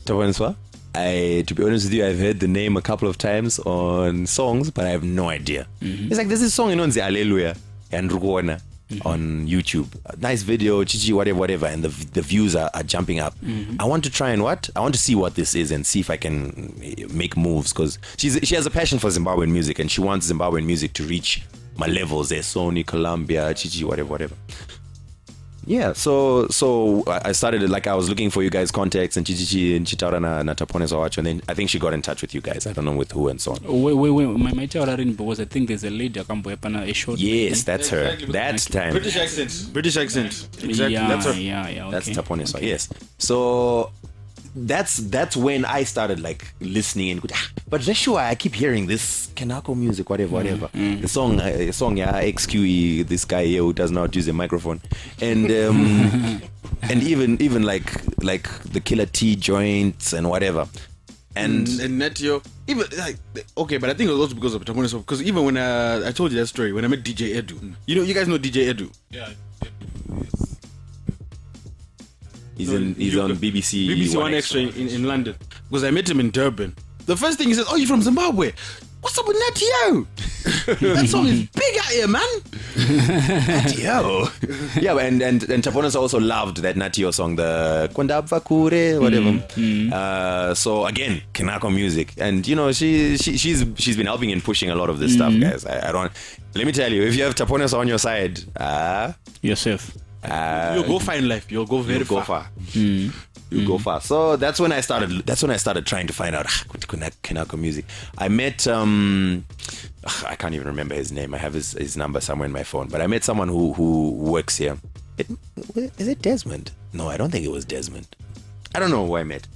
Taponeswa. To be honest with you, I've heard the name a couple of times on songs, but I have no idea. It's like, there's this song, the Hallelujah and Rukuona on YouTube. A nice video, chichi, whatever, and the views are jumping up. I want to try and I want to see what this is and see if I can make moves, because she has a passion for Zimbabwean music and she wants Zimbabwean music to reach my levels there, Sony, Columbia, chichi, whatever. Yeah, so I started it like I was looking for you guys' contacts and Chichichi and Chitara na Tapone Zawacho, and then I think she got in touch with you guys. I don't know with who and so on. Wait. My Harare, because I think there's a lady a short. Yes, that's her. That's time. British accent. Exactly. Yeah, That's her. yeah. Okay. That's Tapone Zawacho. Yes. So that's when I started like listening and but Joshua, I keep hearing this Kenako music, whatever. The song, yeah, XQE, this guy here who does not use a microphone, and and even like the Killer T joints and whatever, and Natty O, even like okay, but I think it was also because of Tapone Zawacho, because even when I told you that story when I met DJ Edu, you guys know DJ Edu. Yeah. he's on BBC One Extra in London, because I met him in Durban. The first thing he says, "Oh, you're from Zimbabwe? What's up with Natty O? That song is big out here, man." Natty O. Yeah, and Tapones also loved that Natty O song, the Kwandabva Kure, whatever. So again, Kenako Muzik, and you know she's been helping and pushing a lot of this stuff, guys. I don't. Let me tell you, if you have Tapones on your side, yourself. You'll go far in life. You'll go very far. You go far. So that's when I started trying to find out Kenako Muzik. I met I can't even remember his name. I have his number somewhere in my phone. But I met someone who works here. Is it Desmond? No, I don't think it was Desmond. I don't know who I met.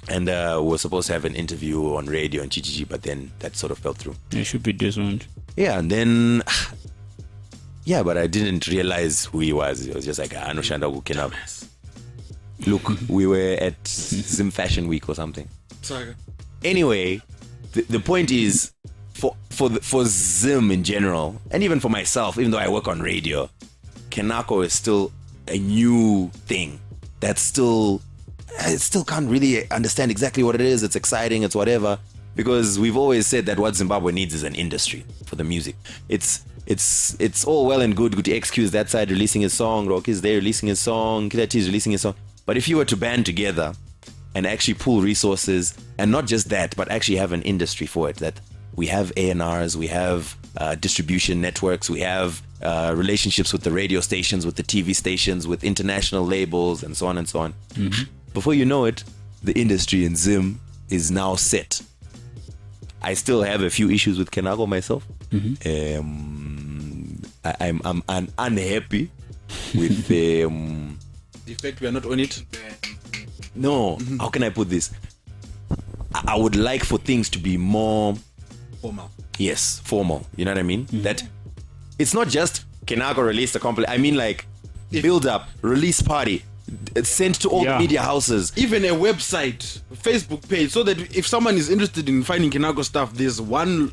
And we were supposed to have an interview on radio and Chichichi, but then that sort of fell through. It should be Desmond. Yeah, and then yeah, but I didn't realize who he was. It was just like Anoshanda Kenako. Look, we were at Zim Fashion Week or something. Anyway, the point is, for Zim in general, and even for myself, even though I work on radio, Kenako is still a new thing. I still can't really understand exactly what it is. It's exciting, it's whatever. Because we've always said that what Zimbabwe needs is an industry for the music. It's all well and good. Guti XQ is that side releasing his song, Rock is there releasing his song, Killer T is releasing his song. But if you were to band together and actually pool resources, and not just that, but actually have an industry for it, that we have A&Rs, we have distribution networks, we have relationships with the radio stations, with the TV stations, with international labels, and so on and so on. Before you know it, the industry in Zim is now set. I still have a few issues with Kenako myself. I'm unhappy with the fact we are not on it. No, how can I put this? I would like for things to be more Formal. Yes, formal. You know what I mean? That it's not just Kenako released a complete. I mean, like build up, release party, it's sent to all the media houses. Even a website, Facebook page, so that if someone is interested in finding Kenako stuff, there's one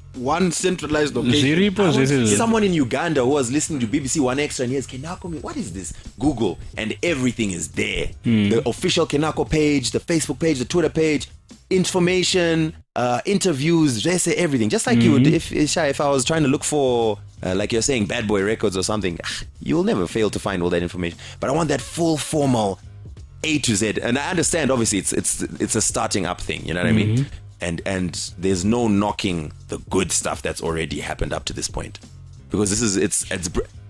centralized location. Someone in Uganda who was listening to BBC One Extra and hears Kenako, what is this? Google, and everything is there. The official Kenako page, the Facebook page, the Twitter page, information, interviews, they say everything. Just like you would, if I was trying to look for, like you're saying, Bad Boy Records or something, you'll never fail to find all that information. But I want that full formal A to Z. And I understand, obviously, it's a starting up thing. You know what I mean? And there's no knocking the good stuff that's already happened up to this point, because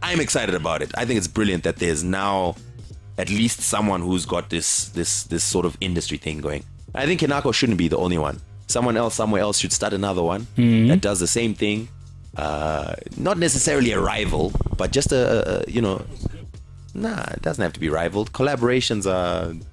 I'm excited about it. I think it's brilliant that there's now at least someone who's got this sort of industry thing going. I think Kenako shouldn't be the only one. Someone else somewhere else should start another one that does the same thing. Not necessarily a rival, but just it doesn't have to be rivaled. Collaborations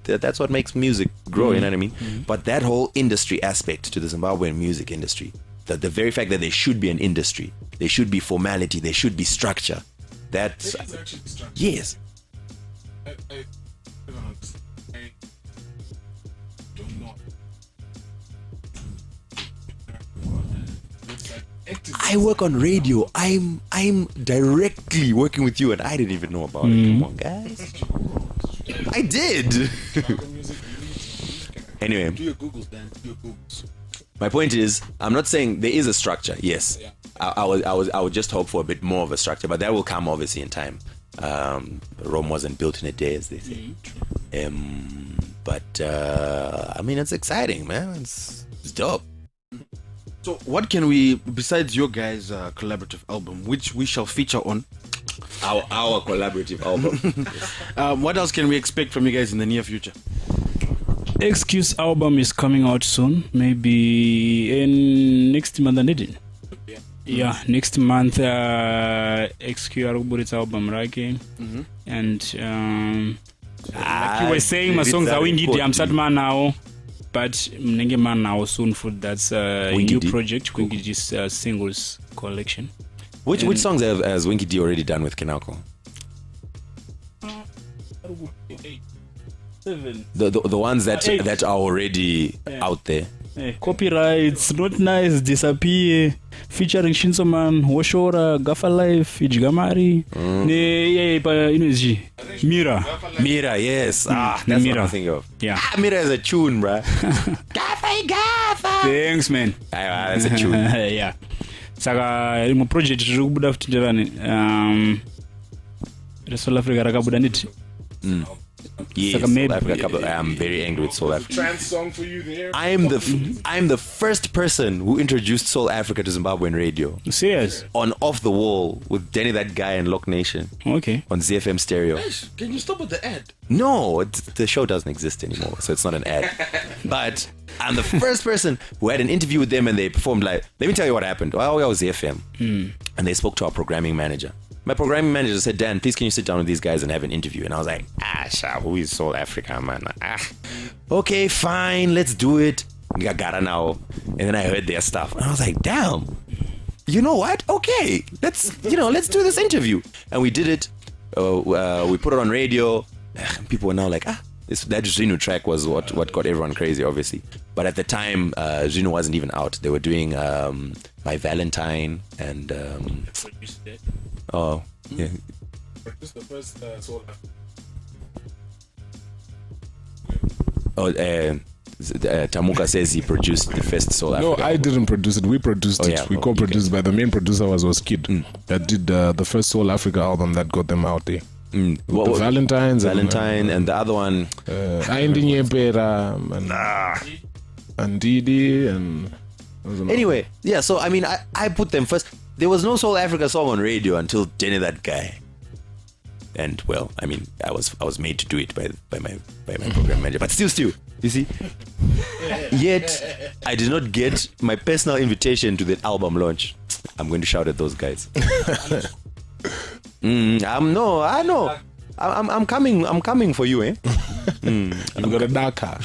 that's what makes music grow, you know what I mean? But that whole industry aspect to the Zimbabwean music industry, the very fact that there should be an industry, there should be formality, there should be structure. That's actually structure. Yes. I don't know. I work on radio. I'm directly working with you, and I didn't even know about it. Come on, guys. I did. Anyway, Do your Googles, Dan. Do your Googles. my point is, I'm not saying there is a structure. Yes, I would just hope for a bit more of a structure, but that will come obviously in time. Rome wasn't built in a day, as they say. But I mean, it's exciting, man. It's dope. So what can we, besides your guys' collaborative album, which we shall feature on, our collaborative album. What else can we expect from you guys in the near future? Excuse album is coming out soon, maybe in next month. Yeah, next month. XQ Aruburi's album, right? And like you were saying, my songs are wingy. I'm sad man now, but Mnenge man now soon. For that's a new project. Wingy just singles collection. Which songs has Winky D already done with Kenako? 7. The ones that are already out there. Copyrights, Not Nice, Disappear, featuring Shinsoman, Woshora, Gaffa Life, Ijigamari, Mira, yes. That's Mira. what I'm thinking of. Yeah. Mira is a tune, bruh. Gaffa. Thanks, man. That's a tune. Yeah. Saka imo project riri kubuda futi nderani South Africa rakabuda nditi. Yes, South Africa. I'm very angry with South Africa. Trance song for you there. I'm the first person who introduced Soul Africa to Zimbabwean radio. Serious? On Off the Wall with Danny That Guy and Lock Nation. Okay. On ZFM Stereo. Can you stop with the ad? No, the show doesn't exist anymore, so it's not an ad. But I'm the first person who had an interview with them and they performed live. Let me tell you what happened. I was ZFM and they spoke to our programming manager. My programming manager said, Dan, please can you sit down with these guys and have an interview? And I was like, who is South Africa, man? Okay, fine, let's do it. Gagara now. And then I heard their stuff. And I was like, damn, you know what? Okay, let's do this interview. And we did it. We put it on radio. People were now like, that Zinu track was what got everyone crazy, obviously. But at the time, Zinu wasn't even out. They were doing My Valentine and... oh, yeah. This is the first Soul Africa. Tamuka says he produced the first Soul Africa. No, I didn't produce it. We produced it. Yeah, we co-produced, but the main producer was Oskid that did the first Soul Africa album that got them out there. What, The Valentines and the other one. And Didi and... Anyway, yeah, so I mean, I put them first. There was no Soul Africa song on radio until Danny That Guy. And well, I mean, I was made to do it by my program manager. But still, you see. Yet I did not get my personal invitation to that album launch. I'm going to shout at those guys. I know. I'm coming for you, eh? You've got a dark car.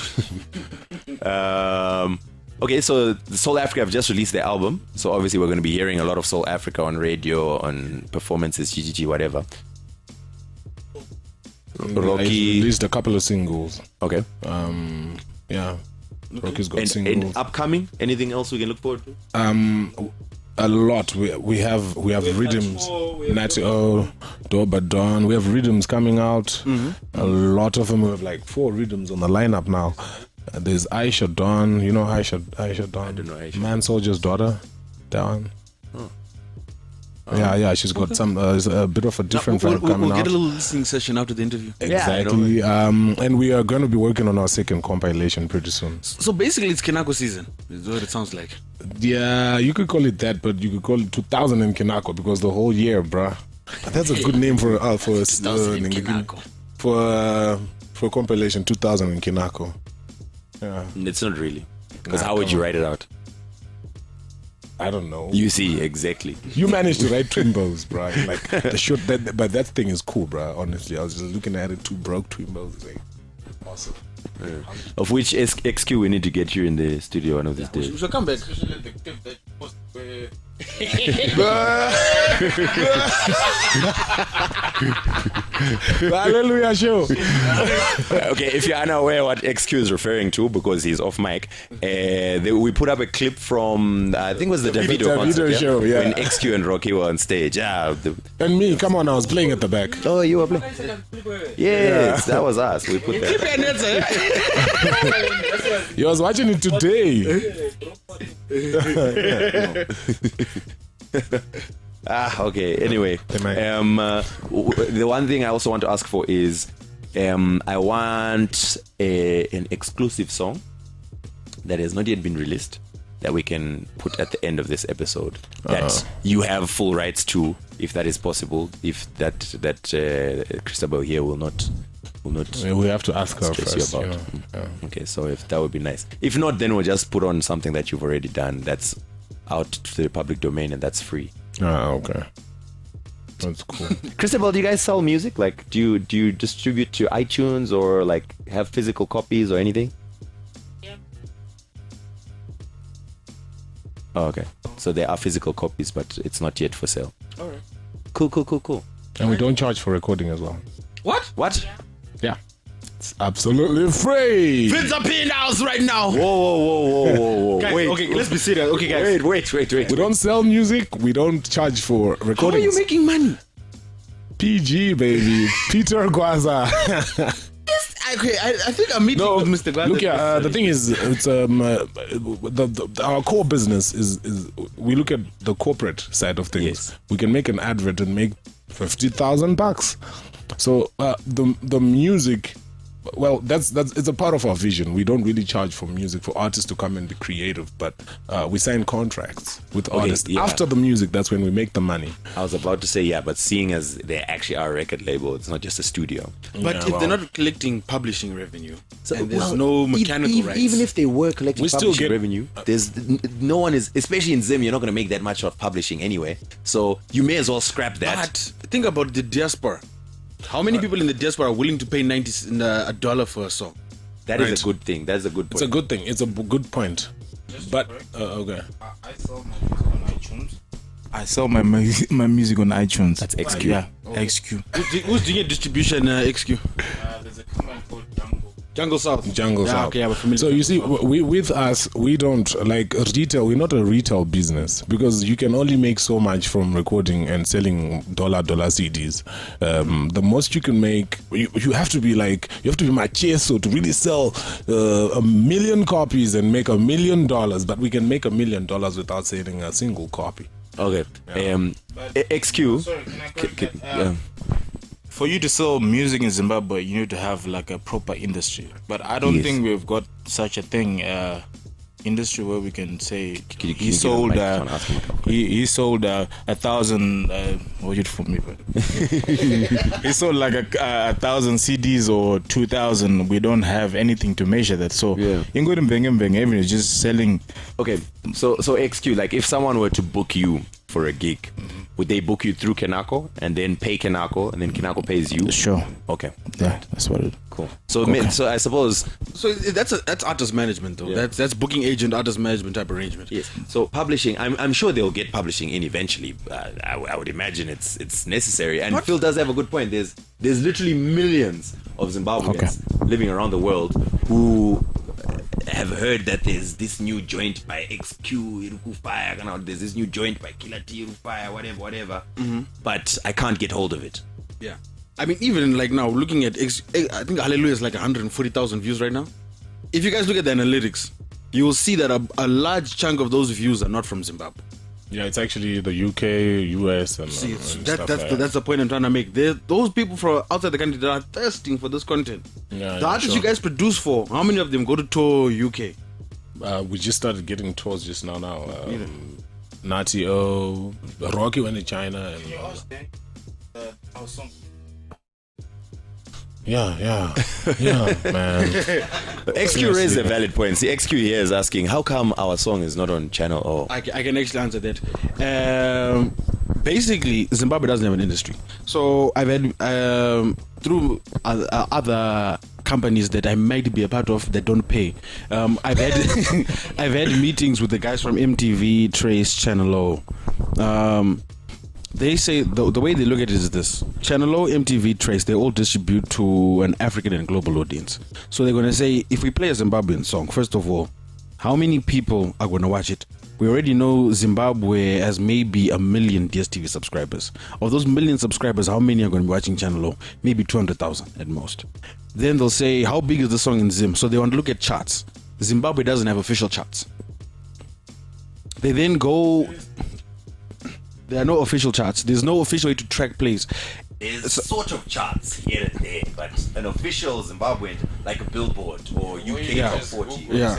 Okay, so Soul Africa have just released their album. So obviously we're going to be hearing a lot of Soul Africa on radio, on performances, GGG, whatever. Rocky released a couple of singles. Okay. Yeah. Rocky's got singles. And upcoming, anything else we can look forward to? A lot. We have rhythms. Natty O, Doba Dawn. We have rhythms coming out. A lot of them. We have like 4 rhythms on the lineup now. There's Aisha Dawn. You know Aisha Dawn? I don't know Aisha. Man Soldier's daughter. Dawn. Yeah, she's got some a bit of a different vibe coming we'll out. get a little listening session after the interview. Exactly. And we are going to be working on our second compilation pretty soon. So basically, it's Kenako season. Is what it sounds like. Yeah, you could call it that, but you could call it 2000 in Kenako because the whole year, bruh. But that's a good name for a compilation. 2000 in Kenako. Yeah. It's not really. Because how would you write it out? I don't know. You see, exactly. You managed to write Twimbos, bro. Like the short, but that thing is cool, bro. Honestly, I was just looking at it. 2 Broke Twimbos. It's like awesome. Yeah. Of which XQ we need to get you in the studio one of these days. We shall come back. Hallelujah show. Okay, if you're unaware what XQ is referring to, because he's off mic, we put up a clip from I think it was the Davido concert, show, yeah. when XQ and Rocky were on stage. Yeah, And me, come on, I was playing at the back. oh, you were playing. Yes, that was us. We put that. You was watching it today. Okay. Anyway, the one thing I also want to ask for is, I want an exclusive song that has not yet been released, that we can put at the end of this episode that you have full rights to, if that is possible, if that Christabel here will not We have to ask her stress first. you about. Okay, so if that would be nice. If not, then we'll just put on something that you've already done that's out to the public domain and that's free. Okay. That's cool. Christabel, do you guys sell music? Like, do you distribute to iTunes or like have physical copies or anything? Yeah. Oh, okay. So there are physical copies, but it's not yet for sale. All right. Cool. And we don't charge for recording as well. What? Yeah. It's absolutely free. Vince up in the house right now. Whoa. Guys, Wait. okay, let's be serious. Okay, guys. Wait. We don't sell music. We don't charge for How are recordings. you making money? PG, baby. Peter Gwaza. Okay, I think I'm meeting with Mr. Gladys. Look, the thing is, it's our core business is we look at the corporate side of things. Yes. We can make an advert and make $50,000. So the music, well, that's it's a part of our vision. We don't really charge for music for artists to come and be creative, but we sign contracts with artists. yeah. After the music, that's when we make the money. I was about to say, yeah, but seeing as they actually are a record label, it's not just a studio. But Yeah, if well. they're not collecting publishing revenue, and there's well, no mechanical rights. Even if they were collecting We still publishing get- revenue, there's no one is, especially in Zim, you're not going to make that much of publishing anyway. So you may as well scrap that. But think about the diaspora. How many people in the diaspora are willing to pay $90 for a song? That is a good thing. That's a good point. It's a good thing. It's a good point. But okay. I sell my music on iTunes. I sell my music on iTunes. That's XQ. Yeah, XQ. Who's doing a distribution, XQ? There's a company called Jungle South. Jungle Yeah, South. okay, we're familiar So with you see, Jungle South. with us, we don't like retail. We're not a retail business because you can only make so much from recording and selling dollar CDs. The most you can make, you have to be macheso to really sell 1 million copies and make $1 million. But we can make $1 million without selling a single copy. Okay. XQ. Sorry, can I for you to sell music in Zimbabwe, you need to have like a proper industry. But I don't Yes. think we've got such a thing, industry where we can say you he give sold him a microphone? Ask him a couple he sold 1,000. What it for me? But he sold like a 1,000 CDs or 2,000. We don't have anything to measure that. So Yeah. in good even is just selling. Okay. So XQ, like if someone were to book you for a gig, would they book you through Kenako and then pay Kenako and then Kenako pays you? Sure. Okay. Yeah, that's what it. Cool. So so I suppose So that's artist management, though. Yeah. That's booking agent, artist management type arrangement. yes. So publishing, I'm sure they'll get publishing in eventually. I would imagine it's necessary. And Phil does have a good point. There's literally millions of Zimbabweans living around the world who have heard that there's this new joint by XQ, Irukufaya, there's this new joint by Killer T, Irufaya, whatever. But I can't get hold of it. Yeah. I mean, even like now, looking at, I think Hallelujah is like 140,000 views right now. If you guys look at the analytics, you will see that a large chunk of those views are not from Zimbabwe. Yeah, it's actually the UK, US, and See, and stuff like that's the point I'm trying to make. Those people from outside the country that are thirsting for this content. Yeah, The artists you sure. guys produce for, how many of them go to tour UK? We just started getting tours just now. Natty O, Rocky went to China, and Our song. yeah, man. XQ raised a valid point. See, XQ here is asking, how come our song is not on channel O? I can actually answer that. Basically, Zimbabwe doesn't have an industry. So I've had through other companies that I might be a part of that don't pay. I've had I've had meetings with the guys from MTV, Trace, Channel O. They say the way they look at it is this: Channel O, MTV, Trace, they all distribute to an African and global audience. So they're gonna say, if we play a Zimbabwean song, first of all, how many people are gonna watch it? We already know Zimbabwe has maybe 1 million DSTV subscribers. Of those 1 million subscribers, how many are going to be watching Channel O? Maybe 200,000 at most. Then they'll say, how big is the song in Zim? So they want to look at charts. Zimbabwe doesn't have official charts. They then go... There are no official charts. There's no official way to track plays. There's sort of charts here and there, but an official Zimbabwean, like a Billboard or UK Yeah. Top 40. Yeah.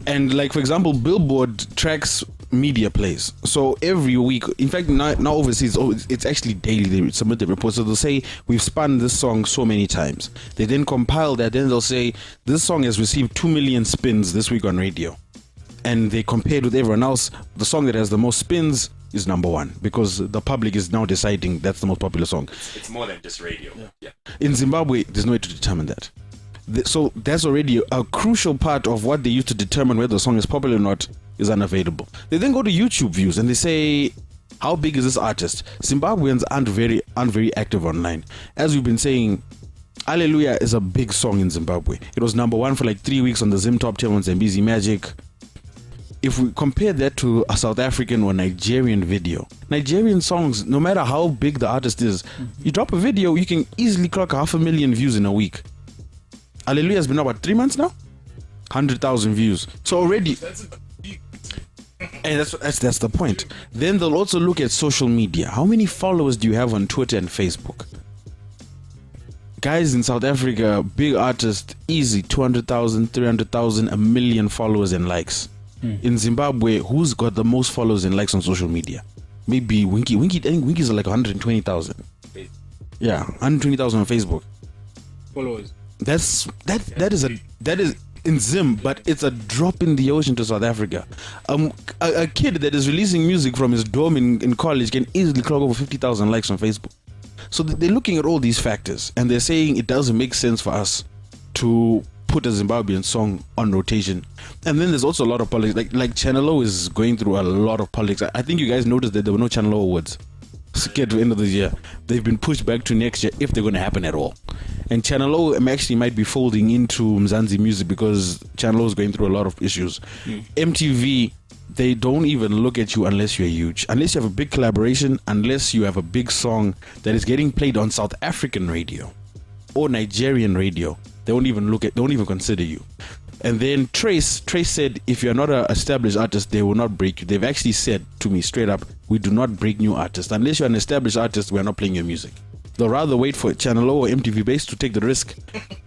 And like, for example, Billboard tracks media plays. So every week, in fact, now overseas, it's actually daily. They submit the report. So they'll say, we've spun this song so many times. They then compile that. Then they'll say, this song has received 2 million spins this week on radio. And they compared with everyone else. The song that has the most spins is number one, because the public is now deciding that's the most popular song. It's more than just radio. Yeah. In Zimbabwe, there's no way to determine that. So that's already a crucial part of what they use to determine whether the song is popular or not is unavailable. They then go to YouTube views and they say, how big is this artist? Zimbabweans aren't very active online. As we've been saying, Hallelujah is a big song in Zimbabwe. It was number one for like 3 weeks on the Zim Top 10 on Zambezi Magic. If we compare that to a South African or Nigerian video, Nigerian songs, no matter how big the artist is, you drop a video, you can easily clock 500,000 views in a week. Hallelujah has been about 3 months now, 100,000 views. So already, and that's the point. Then they'll also look at social media. How many followers do you have on Twitter and Facebook? Guys in South Africa, big artists, easy 200,000, 300,000, 1 million followers and likes. In Zimbabwe, who's got the most followers and likes on social media? Maybe Winky. I think Winky's like 120,000. Yeah, 120,000 on Facebook. Followers. That is in Zim, but it's a drop in the ocean to South Africa. A kid that is releasing music from his dorm in college can easily clock over 50,000 likes on Facebook. So they're looking at all these factors and they're saying it doesn't make sense for us to put a Zimbabwean song on rotation. And then there's also a lot of politics. Like Channel O is going through a lot of politics. I think you guys noticed that there were no Channel O awards scheduled to the end of the year. They've been pushed back to next year if they're going to happen at all. And Channel O actually might be folding into Mzansi Music because Channel O is going through a lot of issues. MTV, they don't even look at you unless you're huge. Unless you have a big collaboration, unless you have a big song that is getting played on South African radio or Nigerian radio. They don't even consider you. And then Trace said, if you're not an established artist, they will not break you. They've actually said to me straight up, we do not break new artists. Unless you're an established artist, we're not playing your music. They'll rather wait for Channel O or MTV Base to take the risk.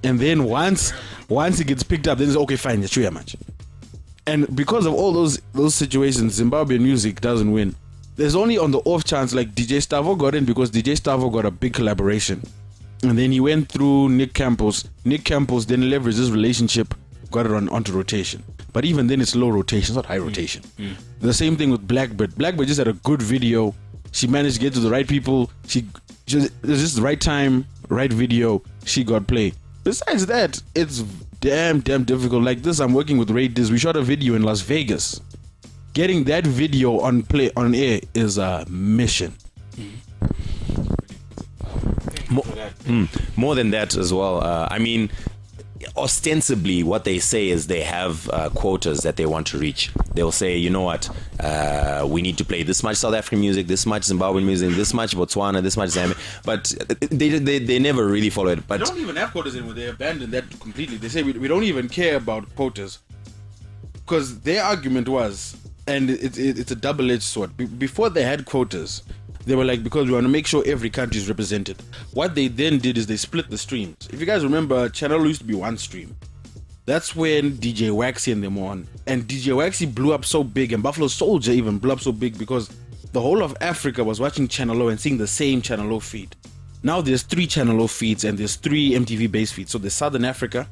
And then once it gets picked up, then it's okay, fine, show you much. And because of all those situations, Zimbabwean music doesn't win. There's only on the off chance, like DJ Stavo got in because DJ Stavo got a big collaboration. And then he went through Nick Campos. Nick Campos then leveraged this relationship, got it onto rotation. But even then, it's low rotation, it's not high rotation. The same thing with Blackbird. Blackbird just had a good video. She managed to get to the right people. It was just the right time, right video. She got play. Besides that, it's damn difficult. Like this, I'm working with Ray Diz. We shot a video in Las Vegas. Getting that video on air is a mission. More than that as well. I mean, ostensibly what they say is they have quotas that they want to reach. They'll say, you know what, we need to play this much South African music, this much Zimbabwean music, this much Botswana, this much Zambia, but they never really follow it. But they don't even have quotas anymore. They abandoned that completely. They say we don't even care about quotas because their argument was, and it's a double-edged sword. Before they had quotas, they were like, because we want to make sure every country is represented. What they then did is they split the streams. If you guys remember, Channel used to be one stream. That's when DJ Waxy and them were on. And DJ Waxy blew up so big, and Buffalo Soldier even blew up so big because the whole of Africa was watching Channel O and seeing the same Channel O feed. Now there's 3 Channel O feeds and there's 3 MTV base feeds. So there's Southern Africa,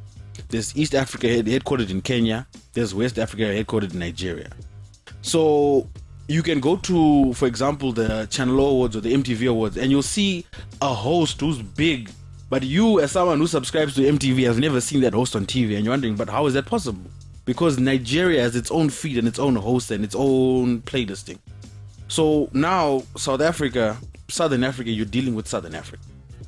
there's East Africa headquartered in Kenya, there's West Africa headquartered in Nigeria. So you can go to, for example, the Channel O Awards or the MTV Awards, and you'll see a host who's big, but you, as someone who subscribes to MTV, have never seen that host on TV, and you're wondering, but how is that possible? Because Nigeria has its own feed and its own host and its own playlisting. So now, Southern Africa, you're dealing with Southern Africa.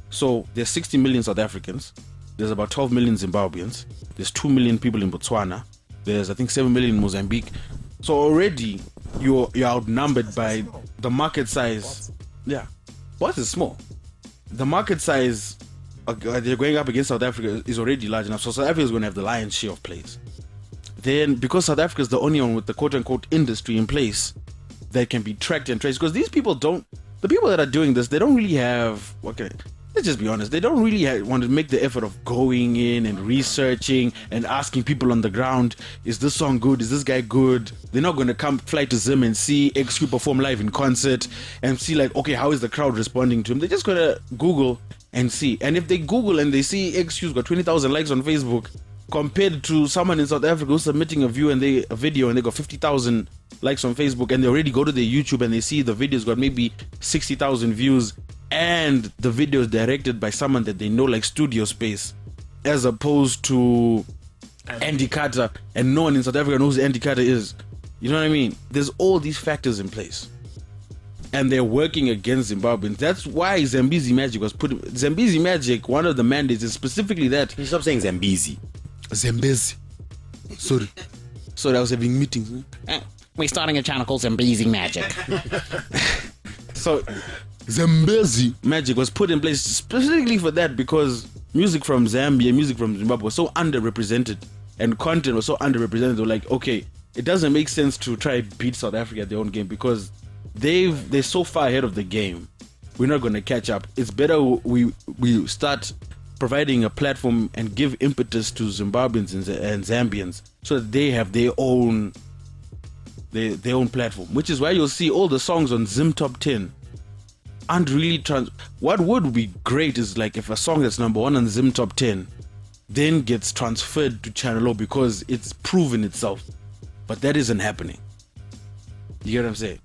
So there's 60 million South Africans, there's about 12 million Zimbabweans, there's 2 million people in Botswana, there's I think 7 million in Mozambique. So already you're outnumbered by the market size. Yeah, Bots is small. The market size they're going up against South Africa is already large enough. So South Africa is going to have the lion's share of plays. Then because South Africa is the only one with the quote-unquote industry in place that can be tracked and traced, because these people the people that are doing this, they don't really have, let's just be honest, they don't really want to make the effort of going in and researching and asking people on the ground, is this song good? Is this guy good? They're not going to fly to Zim and see XQ perform live in concert and see like, okay, how is the crowd responding to him? They're just going to Google and see. And if they Google and they see XQ's got 20,000 likes on Facebook compared to someone in South Africa who's submitting a video and they got 50,000 likes on Facebook, and they already go to their YouTube and they see the video's got maybe 60,000 views, and the video is directed by someone that they know, like Studio Space, as opposed to Andy Carter, and no one in South Africa knows who Andy Carter is. You know what I mean? There's all these factors in place, and they're working against Zimbabweans. That's why Zambezi Magic was put. Zambezi Magic, one of the mandates is specifically that. You stop saying Zambezi. Zambezi. Sorry, I was having meetings. We're starting a channel called Zambezi Magic. So Zambezi Magic was put in place specifically for that, because music from Zambia, music from Zimbabwe was so underrepresented, and content was so underrepresented. They're like, okay, it doesn't make sense to try beat South Africa at their own game, because they're so far ahead of the game. We're not going to catch up. It's better we start providing a platform and give impetus to Zimbabweans and Zambians so that they have their own platform, which is why you'll see all the songs on Zim Top 10 aren't really what would be great is like if a song that's number 1 on Zim Top 10 then gets transferred to Channel O because it's proven itself, but that isn't happening. You get what I'm saying?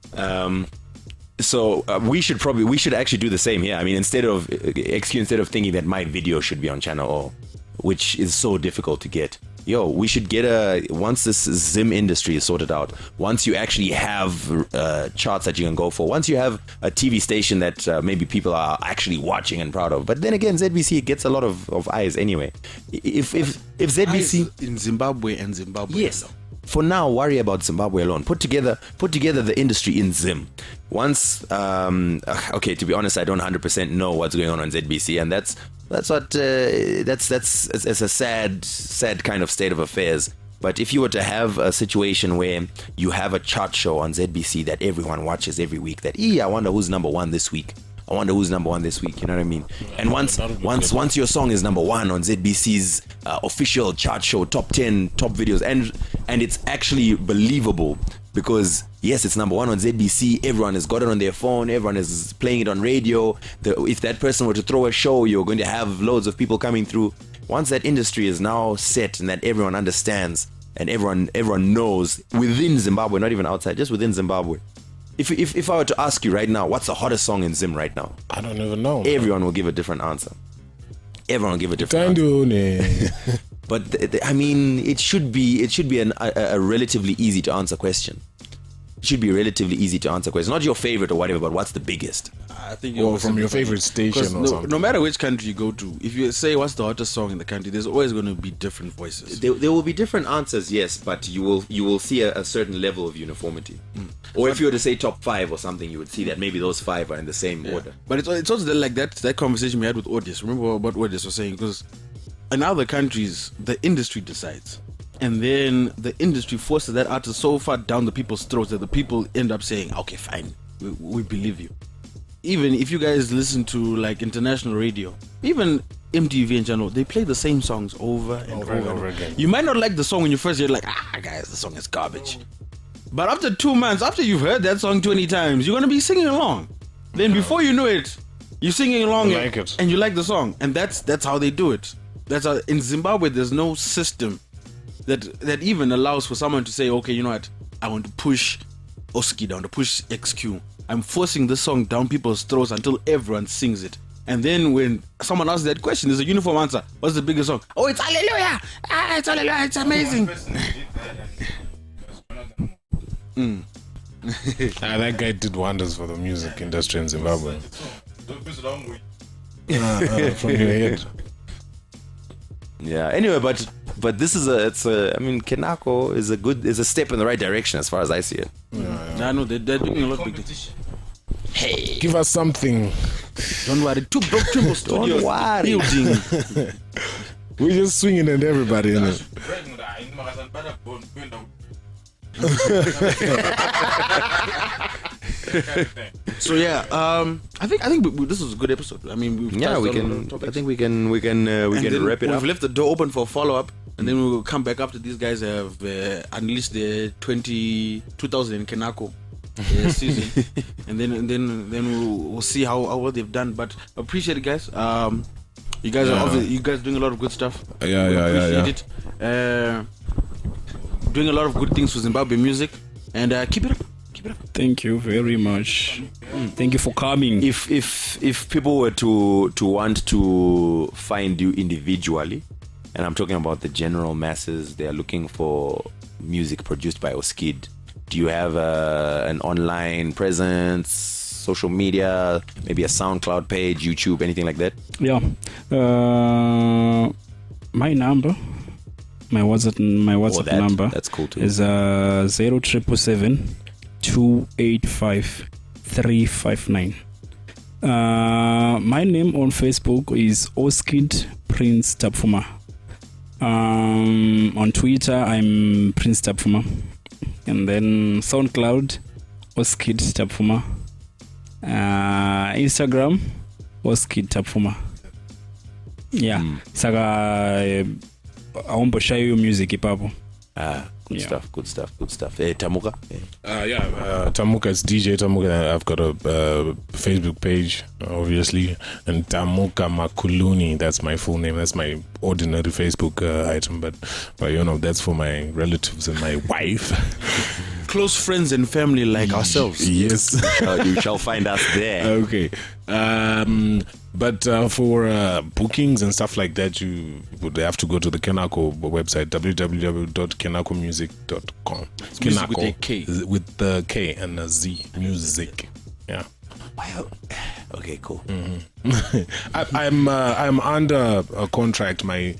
So we should actually do the same here. I mean, instead of thinking that my video should be on Channel O, which is so difficult to get, we should get once this Zim industry is sorted out, once you actually have charts that you can go for, once you have a TV station that maybe people are actually watching and proud of. But then again, ZBC gets a lot of eyes anyway. If ZBC eyes in Zimbabwe and Zimbabwe, yes. For now, worry about Zimbabwe alone. Put together the industry in Zim. Once, okay, to be honest, I don't 100% know what's going on ZBC, and that's a sad kind of state of affairs. But if you were to have a situation where you have a chart show on ZBC that everyone watches every week, that I wonder who's number 1 this week. You know what I mean? And once your song is number 1 on ZBC's official chart show, top 10 top videos, and it's actually believable, because yes, it's number 1 on ZBC, everyone has got it on their phone, everyone is playing it on radio. If that person were to throw a show, you're going to have loads of people coming through. Once that industry is now set and that everyone understands and everyone knows within Zimbabwe, not even outside, just within Zimbabwe. If I were to ask you right now, what's the hottest song in Zim right now? I don't even know. Everyone will give a different answer. But I mean, it should be a relatively easy to answer question. It should be a relatively easy to answer question. Not your favorite or whatever, but what's the biggest? I think from your favorite station or something. No matter which country you go to, if you say what's the hottest song in the country, there's always going to be different voices. There will be different answers, yes, but you will see a certain level of uniformity. Or if you were to say top 5 or something, you would see that maybe those 5 are in the same order. But it's also like that conversation we had with Odis. Remember what Odis was saying? Because in other countries, the industry decides. And then the industry forces that artist so far down the people's throats that the people end up saying, okay, fine, we believe you. Even if you guys listen to like international radio, even MTV and channel, they play the same songs over and over again. You might not like the song when you first hear, like, guys, the song is garbage. But after 2 months, after you've heard that song 20 times, you're going to be singing along. Then before you know it, you're singing along and you like the song. And that's how they do it. That's how, in Zimbabwe, there's no system that even allows for someone to say, okay, you know what, I want to push Oskid, I want to push XQ. I'm forcing this song down people's throats until everyone sings it. And then when someone asks that question, there's a uniform answer. What's the biggest song? Oh, it's Hallelujah! It's Hallelujah, it's amazing. That guy did wonders for the music industry in Zimbabwe. From your head. Yeah. Anyway, but this is I mean, Kenako is a step in the right direction as far as I see it. I know they're doing a lot of big. Hey, give us something. Don't worry, 2 Broke Twimbos studios building. We're just swinging at everybody in it. So yeah, I think this was a good episode. I mean, we've Yeah, touched we on a lot of can. topics. I think we can wrap it We've up. left the door open for follow up, and then we will come back after these guys have unleashed the 2000 Kenako season, and then we'll see how well they've done. But appreciate it, guys. You guys are obviously, you guys doing a lot of good stuff. Yeah. Appreciate it. Doing a lot of good things for Zimbabwe music, and keep it up. Thank you very much. Thank you for coming. If people were to want to find you individually, and I'm talking about the general masses, they are looking for music produced by Oskid. Do you have an online presence, social media, maybe a SoundCloud page, YouTube, anything like that? Yeah. My number, my WhatsApp number. That's cool too. Is 0777 285 359. My name on Facebook is Oskid Prince Tapfuma. On Twitter, I'm Prince Tapfuma. And then SoundCloud, Oskid Tapfuma. Instagram, Oskid Tapfuma. Yeah. Saka I want to share your music ipapo. Good stuff. Tamuka? Tamuka is DJ Tamuka. I've got a Facebook page, obviously, and Tamuka Makuluni. That's my full name. That's my ordinary Facebook item, but that's for my relatives and my wife. Close friends and family like ourselves. Yes, You shall find us there. Okay. But for bookings and stuff like that, you would have to go to the Kenako website, www.kenakomuzik.com. Music with a K. With the K and a Z. Music. Yeah. Wow. Okay, cool. I'm under a contract. My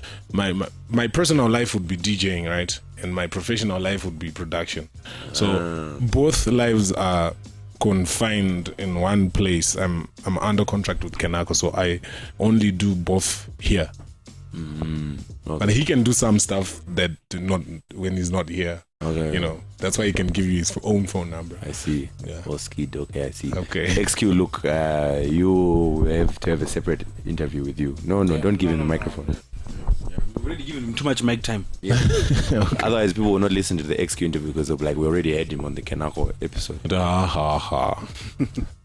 personal life would be DJing, right? And my professional life would be production. So both lives are confined in one place. I'm under contract with Kenako, so I only do both here. Okay. But he can do some stuff that not when he's not here. Okay. That's why he can give you his own phone number. I see. Yeah. Oskid, okay, I see. Okay. XQ, look, you have to have a separate interview with you. No, don't give him the microphone. We've already given him too much mic time. Yeah. Otherwise, people will not listen to the XQ interview because of we already had him on the Kenako episode.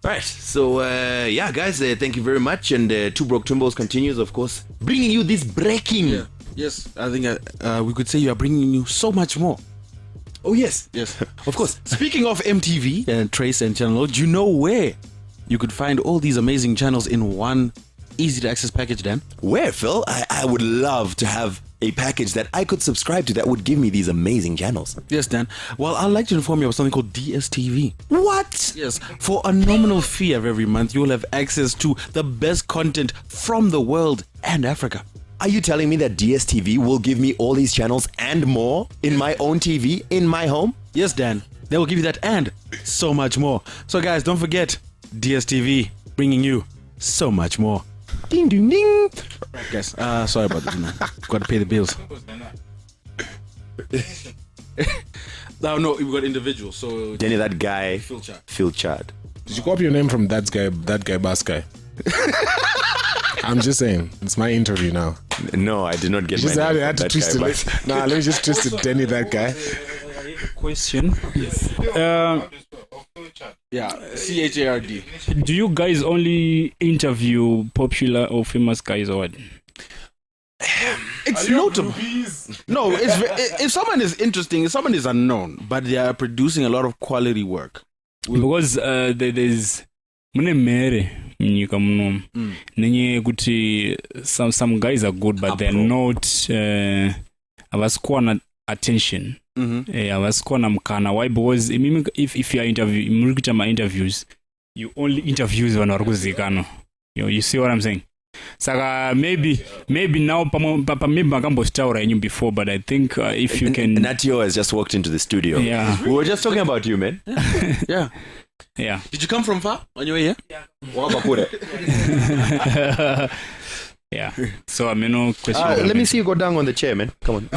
Right. So, guys, thank you very much. And Two Broke Twimbos continues, of course, bringing you this breaking. Yeah. Yes, I think we could say you are bringing you so much more. Oh, yes. Yes, of course. Speaking of MTV and Trace and Channel, do you know where you could find all these amazing channels in one easy to access package, Dan? Where, Phil? I would love to have a package that I could subscribe to that would give me these amazing channels. Yes, Dan. Well, I'd like to inform you of something called DSTV. What? Yes, for a nominal fee of every month, you will have access to the best content from the world and Africa. Are you telling me that DSTV will give me all these channels and more in my own TV, in my home? Yes, Dan. They will give you that and so much more. So, guys, don't forget, DSTV bringing you so much more. Ding, ding, ding. Right, guys. Sorry about this, man. Got to pay the bills. No, we got individuals. So, Jenny, that guy, Phil Chad. Did you copy your name from that guy, Bass guy? I'm just saying, it's my interview now. No, I did not get Just my name I had from to that twist guy, it. but- Let me just twist it, Danny, that guy. Question. Yes. CHARD. Do you guys only interview popular or famous guys or what? It's notable. No, if someone is interesting, if someone is unknown, but they are producing a lot of quality work. Because there's mune munyika muno nenye kuti some guys are good but they're not avasikuwana attention avasikuwana mukana. Why? Because if you are interviewing my interviews, you only interviews vanhu vari kuzivikanwa. You see what I'm saying? Saka maybe now maybe makambositaura yenyu before, but I think if you can. Natty O has just walked into the studio. Yeah. We were just talking about you, man. Yeah. Yeah. Did you come from far on your way here? Wabakure. Yeah. So I mean, no question. Let me see you go down on the chair, man. Come on.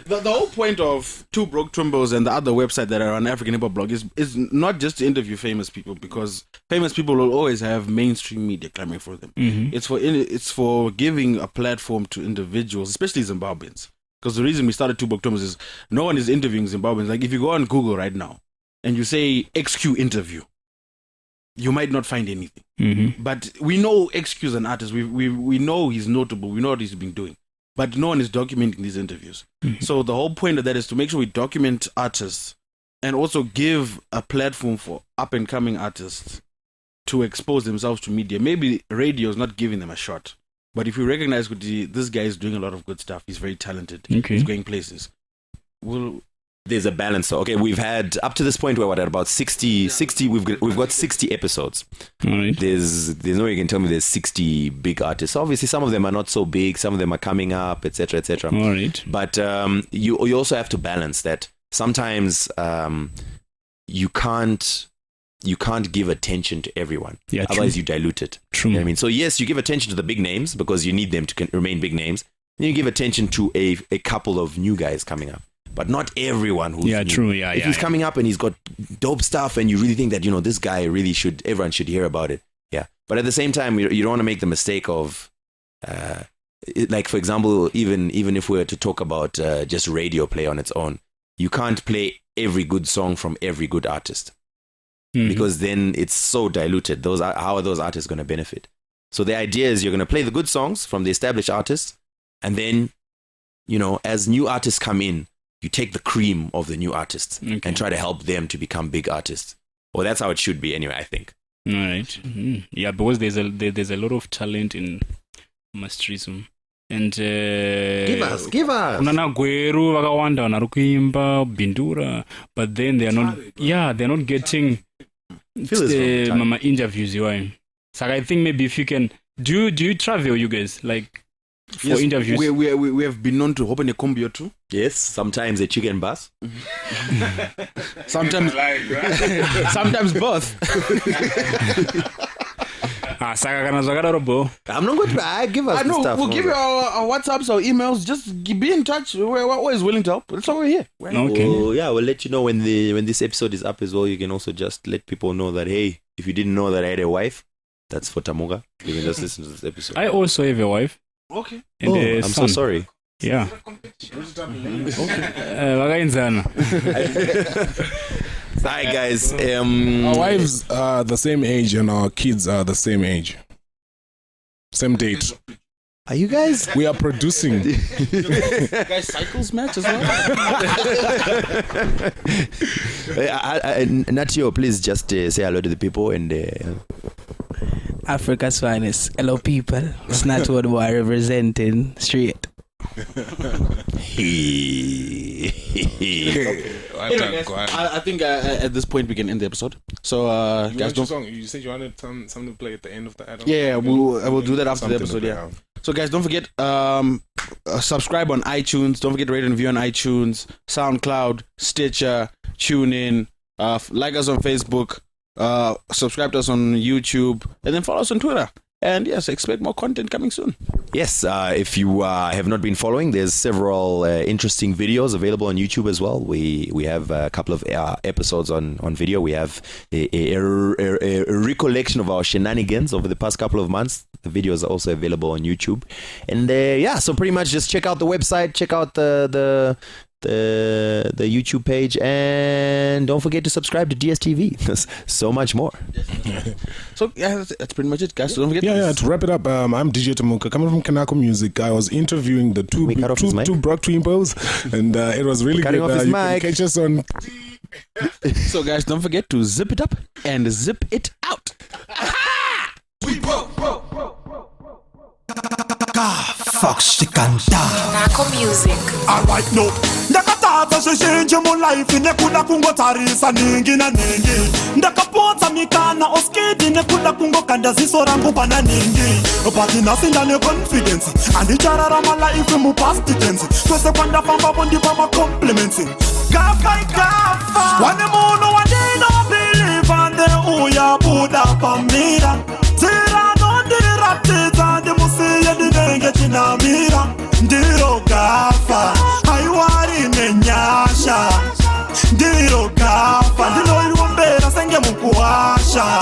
The whole point of Two Broke Twimbos and the other website that are on African Hip Hop Blog is not just to interview famous people, because famous people will always have mainstream media clamoring for them. It's for giving a platform to individuals, especially Zimbabweans. Because the reason we started Two Broke Twimbos is no one is interviewing Zimbabweans. Like if you go on Google right now and you say XQ interview, you might not find anything. But we know XQ is an artist. We know he's notable. We know what he's been doing. But no one is documenting these interviews. So the whole point of that is to make sure we document artists and also give a platform for up-and-coming artists to expose themselves to media. Maybe radio is not giving them a shot. But if we recognize this guy is doing a lot of good stuff, he's very talented, he's going places, there's a balance. So, okay, we've had up to this point we're at about 60 we've got 60 episodes. All right. There's no way you can tell me there's 60 big artists. Obviously some of them are not so big, some of them are coming up, etc. All right. But you also have to balance that. Sometimes you can't give attention to everyone. Yeah, otherwise true. you dilute it. True. You know what I mean? So yes, you give attention to the big names because you need them to remain big names. Then you give attention to a couple of new guys coming up. But not everyone who's new. True. Yeah, if he's coming up and he's got dope stuff and you really think that, this guy really everyone should hear about it. Yeah. But at the same time, you don't want to make the mistake of, like, for example, even if we were to talk about just radio play on its own, you can't play every good song from every good artist. Because then it's so diluted. How are those artists going to benefit? So the idea is you're going to play the good songs from the established artists, and then, as new artists come in, you take the cream of the new artists and try to help them to become big artists. Well, that's how it should be anyway, I think. All right. Yeah, because there's a lot of talent in Mastrism. And give us. Unana Gweru vakawanda vari kuimba bindura, but then they're not getting mama interviews. So I think maybe if you can do you travel, you guys, like for interviews? We have been known to open a combi or two. Yes, sometimes a chicken bus. Sometimes both. I'm not going to give us the stuff. We'll give you our WhatsApps or emails. Just be in touch. We're always willing to help. That's why we're here. Okay. Well, yeah, we'll let you know when this episode is up as well. You can also just let people know that, hey, if you didn't know that I had a wife, that's for Tamuka. You can just listen to this episode. I also have a wife. Okay. And I'm so sorry. Yeah. Hi guys. Our wives are the same age and our kids are the same age. Same date. Are you guys? We are producing. Guys, cycles match as well. Natty O, please just say hello to the people and. Africa's finest. Hello, people. It's not what we're representing. Straight. I think at this point we can end the episode. So, guys, You said you wanted something to play at the end of the add-on? Yeah, we'll do that after the episode. Yeah. So, guys, don't forget subscribe on iTunes. Don't forget to rate and review on iTunes, SoundCloud, Stitcher, TuneIn. Like us on Facebook. Subscribe to us on YouTube, and then follow us on Twitter. And yes, expect more content coming soon. Yes, if you have not been following, there's several interesting videos available on YouTube as well. We have a couple of episodes on video. We have a recollection of our shenanigans over the past couple of months. The videos are also available on YouTube. And so pretty much just check out the website, check out the YouTube page, and don't forget to subscribe to DSTV. There's so much more. So yeah, that's pretty much it, guys. So don't forget. Yeah. To wrap it up, I'm DJ Tamuka, coming from Kenako Muzik. I was interviewing the two Broke Twimbos, and it was really good. You can catch us on. So guys, don't forget to zip it up and zip it out. We broke. Fox Kanta. Kenako Muzik. Alright, no. Ndakatata zvezhenje mu life nekuda kungotarisa ningi na ningi. Ndakapotsa mikana Oskid nekuda kungokanda ziso rangu pana ningi. But inasinda ne confidence. Andichararama life mu past tense. Kwese kwanda famba bondi pama compliments. Gafa. Wane muno wadina believe ande uya buda pamira. Tira non diraptiza. mukuwasha.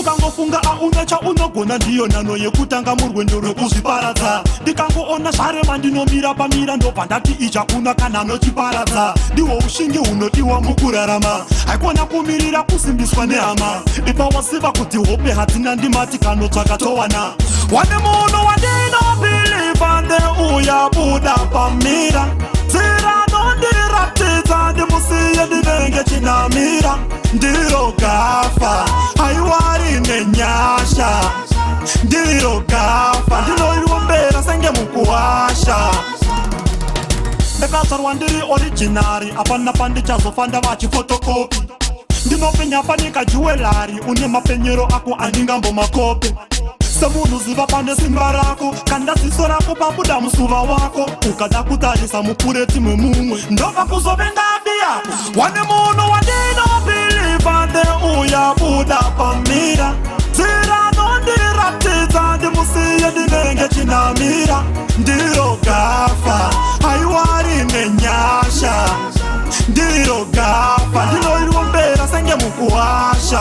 Ukangofunga aunecha unogona ndiyo nhano yekutanga murwendo rwekuzviparadza. Ndikangoona zvarema ndinomira pamira ndobva ndati ichi hakuna kana anochiparadza. Ndihwo ushingi hunodiwa mukurarama, haikona kumirira kusimbiswa nehama. Ipa wasiva kuti hope hadzina ndimati kanotsvaka towana. Wane munhu wandinobhiliva ndeuya buda pamira. Dzira nondiratidza ndimusiye ndinenge chinamira. Ndiro gafa haiwari nenyasha. Ndiro gafa ndinoirombera senge mukuwasha. Ndakazvarwa ndiri originari, apana pandichazofanda vachifotokopi. Ndinopenya panika jewelry, une mapenyero ako andingambomakope. Semunhu ziva pane simba rako, kanda ziso rako pabuda musuva wako. Ukada kutarisa mupureti memumwe, ndobva kuzovenga yako. Wane munhu wandinobhiliva ndeuya buda pamira. Dzira nondiratidza ndimusiye ndinenge chinamira. Ndiro gafa haiwari nenyasha. Ndiro gafa ndinoirombera senge mukuwasha.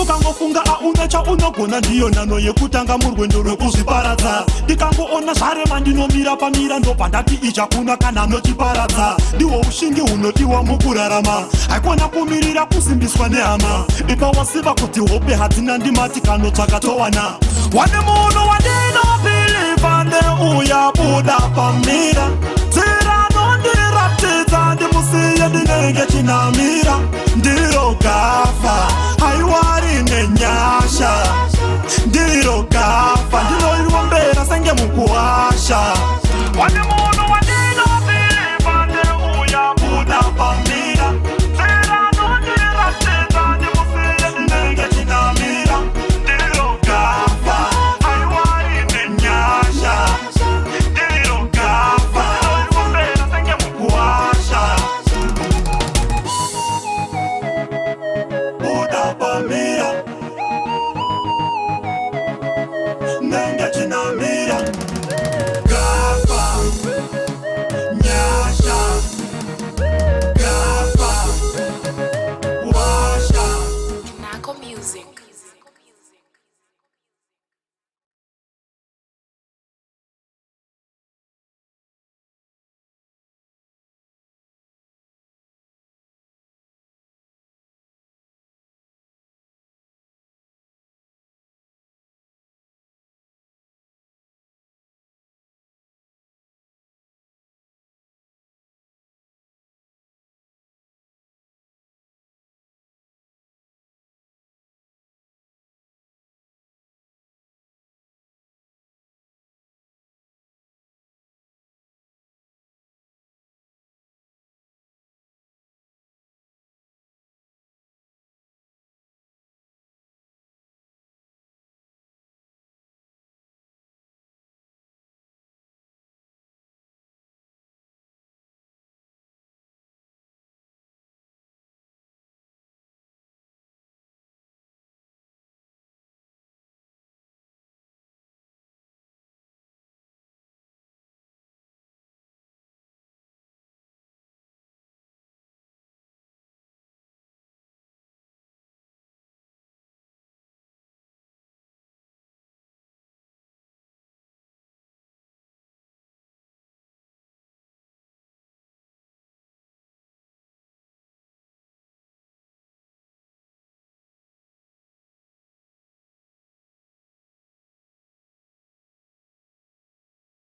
Ukangofunga aunecha unogona ndiyo nhano yekutanga murwendo rwekuzviparadza. Ndikangoona zvarema ndinomira pamira ndobva ndati ichi hakuna kana anochiparadza. Ndihwo ushingi hunodiwa mukurarama, haikona kumirira kusimbiswa nehama. Ipa wasiva kuti hope hadzina ndimati kanotsvaka towana. Wane munhu wandinobhiliva ndeuya buda pamira. Dzira nondiratidza ndimusiye ndinenge chinamira.